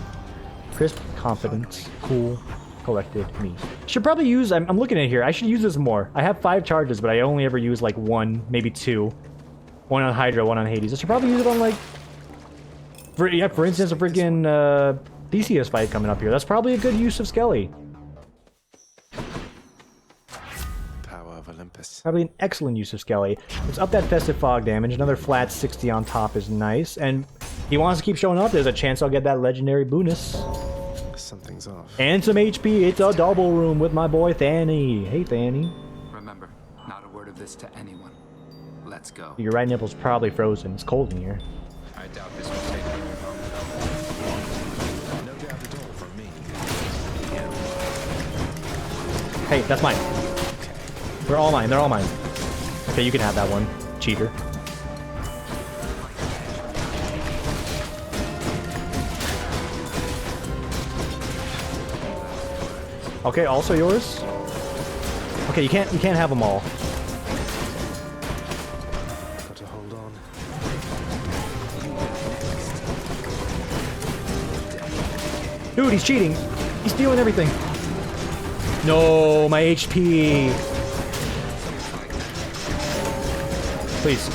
Crisp, confidence, cool, collected me. Should probably use... I'm looking at it here. I should use this more. I have 5 charges, but I only ever use like 1, maybe 2. 1 on Hydra, 1 on Hades. I should probably use it on like... For instance, a freaking Theseus fight coming up here. That's probably a good use of Skelly. Power of Olympus. Probably an excellent use of Skelly. Let's up that Festive Fog damage. Another flat 60 on top is nice. And he wants to keep showing up. There's a chance I'll get that legendary bonus. Something's off. And some HP. It's a double room with my boy Thanny. Hey, Thanny. Remember, not a word of this to anyone. Let's go. Your right nipple's probably frozen. It's cold in here. I doubt this will take very long. No doubt at all from me. Hey, that's mine. They're all mine. They're all mine. Okay, you can have that one. Cheater. Okay, also yours. Okay, you can't have them all. Got to hold on. Dude, he's cheating. He's stealing everything. No, my HP. Please.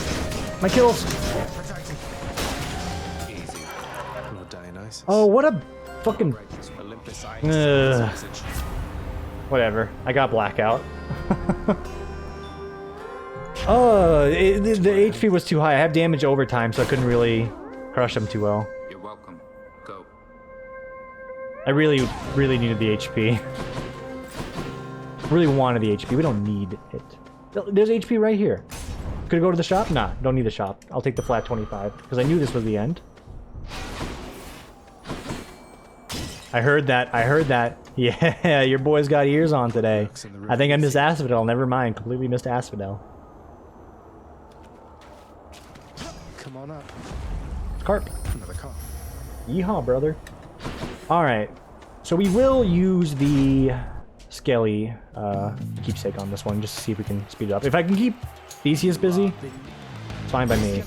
My kills. Easy. Lord Dionysus. Oh, what a fucking... Olympus Whatever. I got blackout. Oh, the HP was too high. I have damage over time, so I couldn't really crush him too well. You're welcome. Go. I really, really needed the HP. Really wanted the HP. We don't need it. There's HP right here. Could I go to the shop? Nah, don't need the shop. I'll take the flat 25, because I knew this was the end. I heard that. I heard that. Yeah, your boy's got ears on today. I think I missed Asphodel. Never mind. Completely missed Asphodel. Come on up. Carp. Another car. Yeehaw, brother. Alright. So we will use the Skelly keepsake on this one, just to see if we can speed it up. If I can keep Theseus busy, it's fine by me.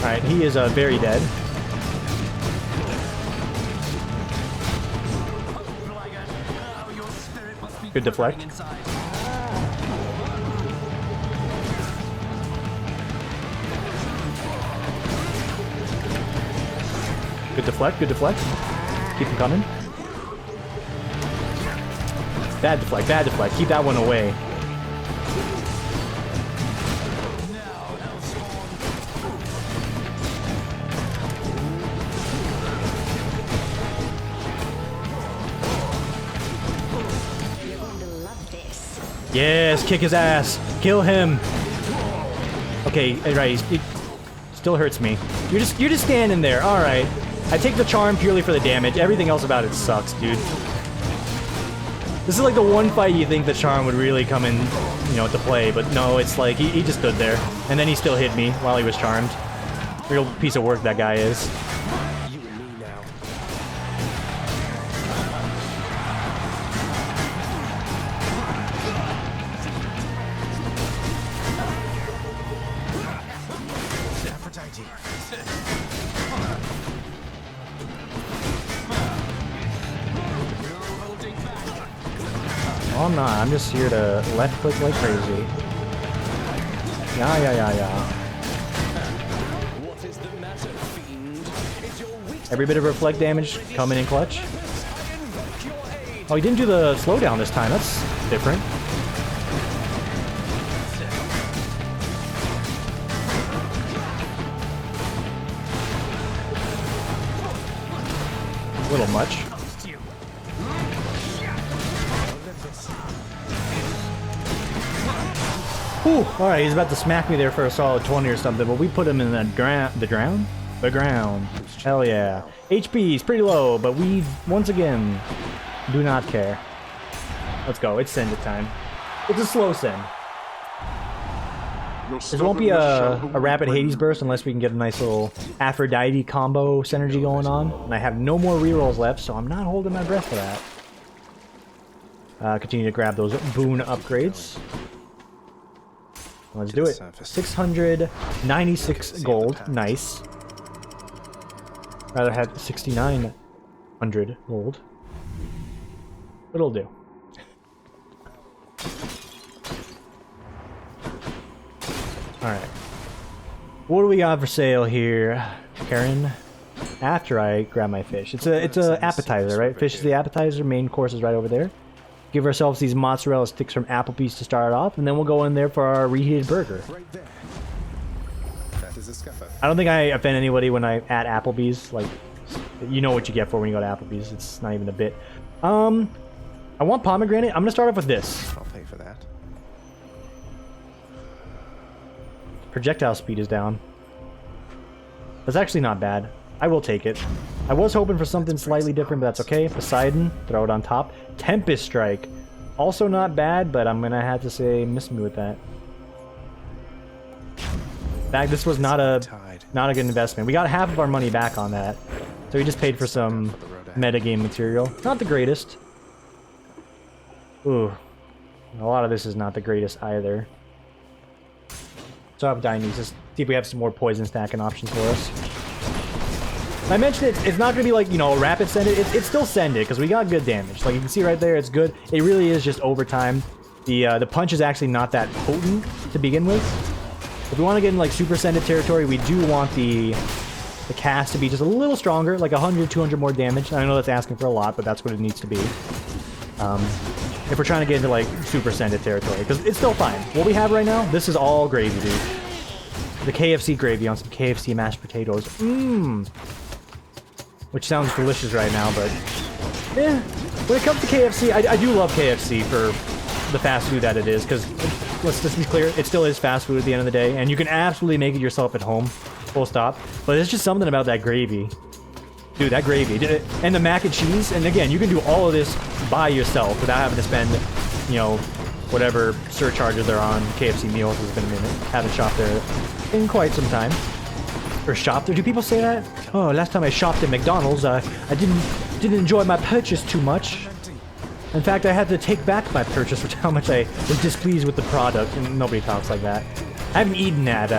Alright, he is very dead. Good deflect. Good deflect, good deflect. Keep him coming. Bad deflect, bad deflect. Keep that one away. Yes, kick his ass. Kill him. Okay, right. It still hurts me. You're just standing there. All right. I take the charm purely for the damage. Everything else about it sucks, dude. This is like the one fight you think the charm would really come in, you know, to play, but no, it's like he just stood there, and then he still hit me while he was charmed. Real piece of work that guy is. You and me now. Oh, I'm not. I'm just here to left click like crazy. Yeah, yeah, yeah, yeah. Every bit of reflect damage coming in clutch. Oh, he didn't do the slowdown this time. That's different. A little much. Whew, alright, he's about to smack me there for a solid 20 or something, but we put him in the ground. The ground. Hell yeah. HP is pretty low, but we, once again, do not care. Let's go, it's send it time. It's a slow send. This won't be a rapid Hades burst unless we can get a nice little Aphrodite combo synergy going on. And I have no more rerolls left, so I'm not holding my breath for that. Continue to grab those boon upgrades. Let's do it. 696 gold. Nice. Rather had 6,900 gold. But it'll do. Alright. What do we got for sale here, Karen? After I grab my fish. It's a appetizer, right? Fish is the appetizer, main course is right over there. Give ourselves these mozzarella sticks from Applebee's to start off, and then we'll go in there for our reheated burger. Right there. That is a scuffer. I don't think I offend anybody when I at Applebee's. Like, you know what you get for when you go to Applebee's. It's not even a bit. I want pomegranate. I'm gonna start off with this. I'll pay for that. Projectile speed is down. That's actually not bad. I will take it. I was hoping for something slightly different, but that's okay. Poseidon, throw it on top. Tempest Strike, also not bad, but I'm gonna have to say miss me with that. In fact, this was not a good investment. We got half of our money back on that, so we just paid for some metagame material. Not the greatest. Ooh, a lot of this is not the greatest either. So I have Dionysus. See if we have some more poison stacking options for us. I mentioned it's not going to be like, you know, rapid send it. It's still send it because we got good damage. Like you can see right there, it's good. It really is just overtime. The punch is actually not that potent to begin with. If we want to get in like super send it territory, we do want the cast to be just a little stronger, like 100, 200 more damage. I know that's asking for a lot, but that's what it needs to be. If we're trying to get into like super send it territory, because it's still fine. What we have right now, this is all gravy, dude. The KFC gravy on some KFC mashed potatoes. Mmm. Which sounds delicious right now, but yeah. When it comes to KFC, I do love KFC for the fast food that it is, because let's just be clear, it still is fast food at the end of the day, and you can absolutely make it yourself at home, full stop. But it's just something about that gravy. Dude, that gravy. And the mac and cheese, and again, you can do all of this by yourself without having to spend, you know, whatever surcharges are on KFC meals. It's been a minute. Haven't shopped there in quite some time. Or shopped there? Do people say that? Oh, last time I shopped at McDonald's, I didn't enjoy my purchase too much. In fact, I had to take back my purchase for how much I was displeased with the product, and nobody talks like that. I haven't eaten at,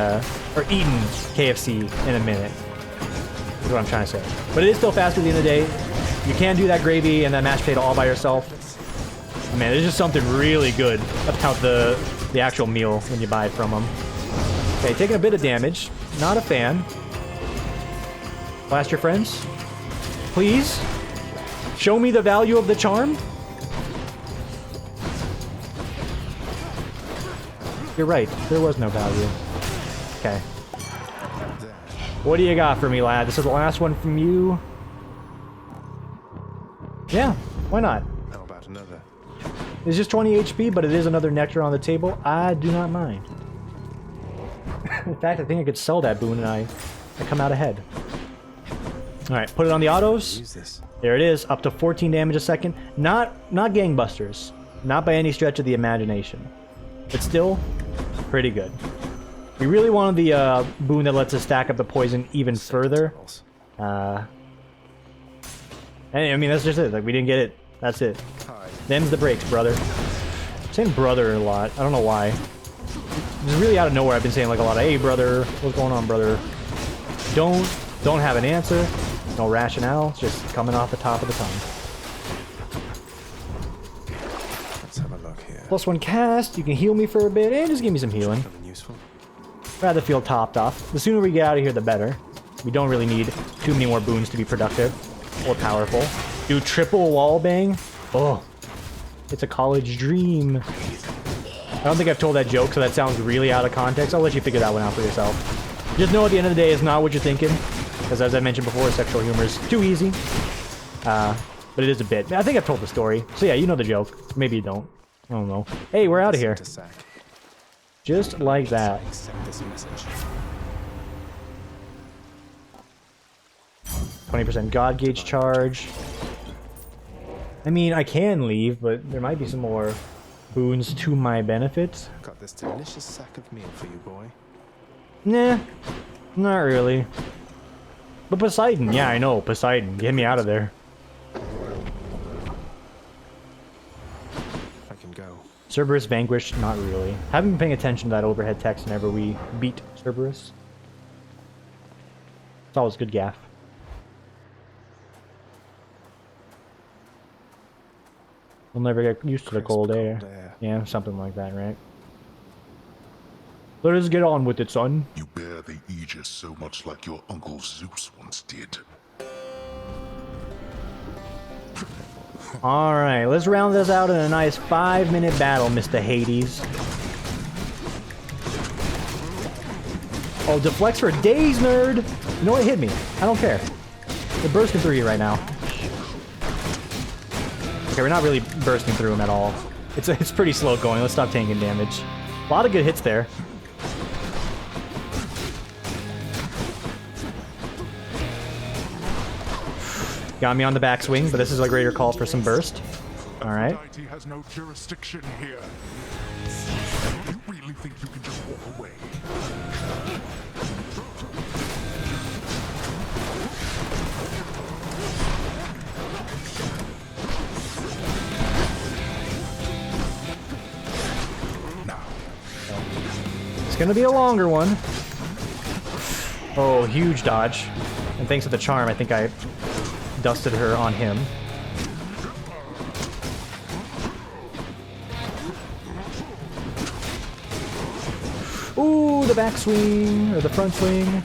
or eaten KFC in a minute. That's what I'm trying to say. But it is still fast at the end of the day. You can do that gravy and that mashed potato all by yourself. Man, there's just something really good about the actual meal when you buy it from them. Okay, taking a bit of damage. Not a fan. Blast your friends. Please. Show me the value of the charm. You're right. There was no value. Okay. What do you got for me, lad? This is the last one from you. Yeah, why not? How about another? It's just 20 HP, but it is another nectar on the table. I do not mind. In fact, I think I could sell that boon and I come out ahead. Alright, put it on the autos. Use this. There it is, up to 14 damage a second. Not gangbusters. Not by any stretch of the imagination. But still, pretty good. We really wanted the boon that lets us stack up the poison even further. I mean, that's just it. Like, we didn't get it. That's it. Them's the breaks, brother. I'm saying brother a lot. I don't know why. Just really out of nowhere, I've been saying like a lot of, hey, brother, what's going on, brother? Don't have an answer. No rationale. It's just coming off the top of the tongue. Let's have a look here. +1 cast. You can heal me for a bit, and just give me some healing. Useful. Rather feel topped off. The sooner we get out of here, the better. We don't really need too many more boons to be productive or powerful. Do triple wall bang? Oh, it's a college dream. I don't think I've told that joke, so that sounds really out of context. I'll let you figure that one out for yourself. Just know at the end of the day, it's not what you're thinking. Because as I mentioned before, sexual humor is too easy. But it is a bit. I think I've told the story. So yeah, you know the joke. Maybe you don't. I don't know. Hey, we're out of here. Just like that. 20% God Gauge charge. I mean, I can leave, but there might be some more boons to my benefit. Got this delicious sack of meal for you, boy. Nah, not really. But Poseidon, yeah, I know, Poseidon. Get me out of there. I can go. Cerberus vanquished, not really. Haven't been paying attention to that overhead text whenever we beat Cerberus. It's always good gaff. We'll never get used to the cold air. Yeah, something like that, right? Let us get on with it, son. You bear the Aegis so much like your uncle Zeus once did. Alright, let's round this out in a nice 5-minute battle, Mr. Hades. Oh, deflects for days, nerd! You know what? Hit me. I don't care. We're bursting through you right now. Okay, we're not really bursting through him at all. It's pretty slow going. Let's stop taking damage. A lot of good hits there. Got me on the backswing, but this is a greater call for some burst. Alright. Aphrodite has no jurisdiction here. You really think you can just walk away? It's gonna be a longer one. Oh, huge dodge. And thanks to the charm, I think I dusted her on him. Ooh, the back swing, or the front swing.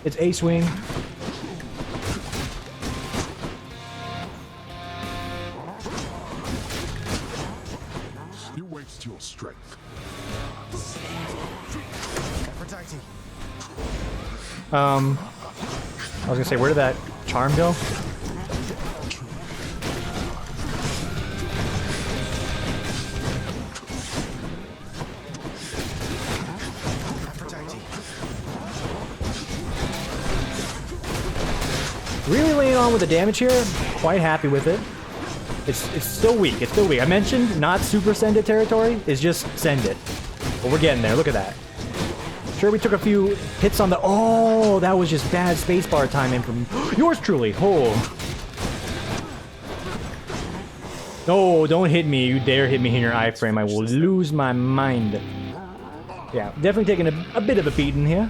It's a swing. You waste your strength. I was gonna say, where did that charm go? Really laying on with the damage here. Quite happy with it. It's still weak. It's still weak. I mentioned not super send it territory. It's just send it. But we're getting there. Look at that. Sure, we took a few hits on the... Oh, that was just bad spacebar timing from yours truly. Oh. No, don't hit me. You dare hit me in your iframe. I will lose my mind. Yeah, definitely taking a bit of a beating here.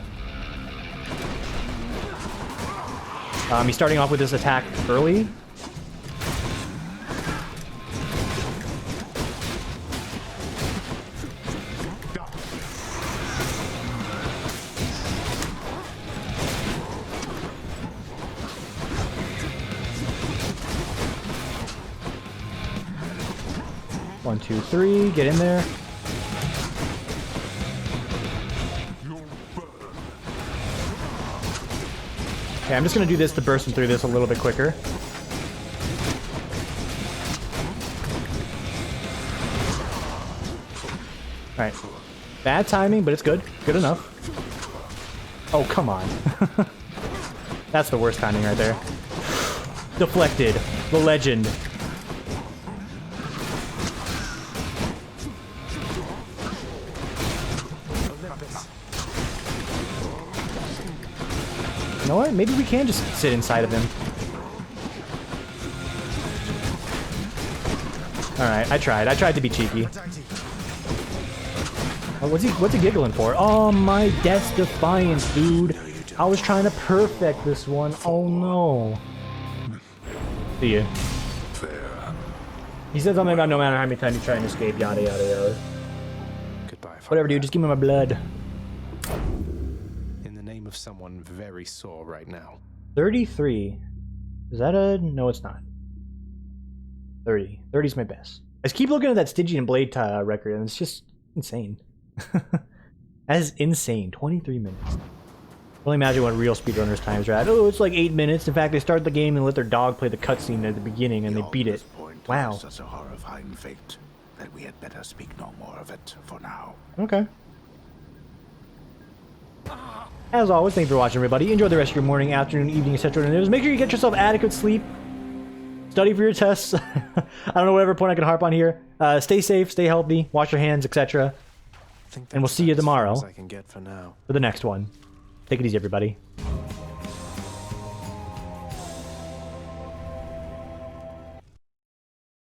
He's starting off with this attack early. One, two, three. Get in there. Okay, I'm just gonna do this to burst him through this a little bit quicker. Alright. Bad timing, but it's good. Good enough. Oh, come on. That's the worst timing right there. Deflected. The legend. You know what? Maybe we can just sit inside of him. Alright, I tried. I tried to be cheeky. Oh, what's he giggling for? Oh, my Death's Defiance, dude. I was trying to perfect this one. Oh, no. See ya. He said something about no matter how many times you try and escape, yada, yada, yada. Goodbye. Whatever, dude. Just give me my blood. Of someone very sore right now. 33. Is that a... No, it's not. 30. 30's my best. I just keep looking at that Stygian Blade record, and it's just insane. That is insane. 23 minutes. I can only imagine what real speedrunners' times are at. Oh, it's like 8 minutes. In fact, they start the game and let their dog play the cutscene at the beginning, and they beat it. Wow. Such a horrifying fate that we had better speak no more of it for now. Okay. As always, thank you for watching, everybody. Enjoy the rest of your morning, afternoon, evening, etc. And make sure you get yourself adequate sleep. study for your tests. I don't know whatever point I can harp on here. Stay safe, stay healthy, wash your hands, etc. And we'll see you tomorrow I can get for now. for the next one. Take it easy, everybody.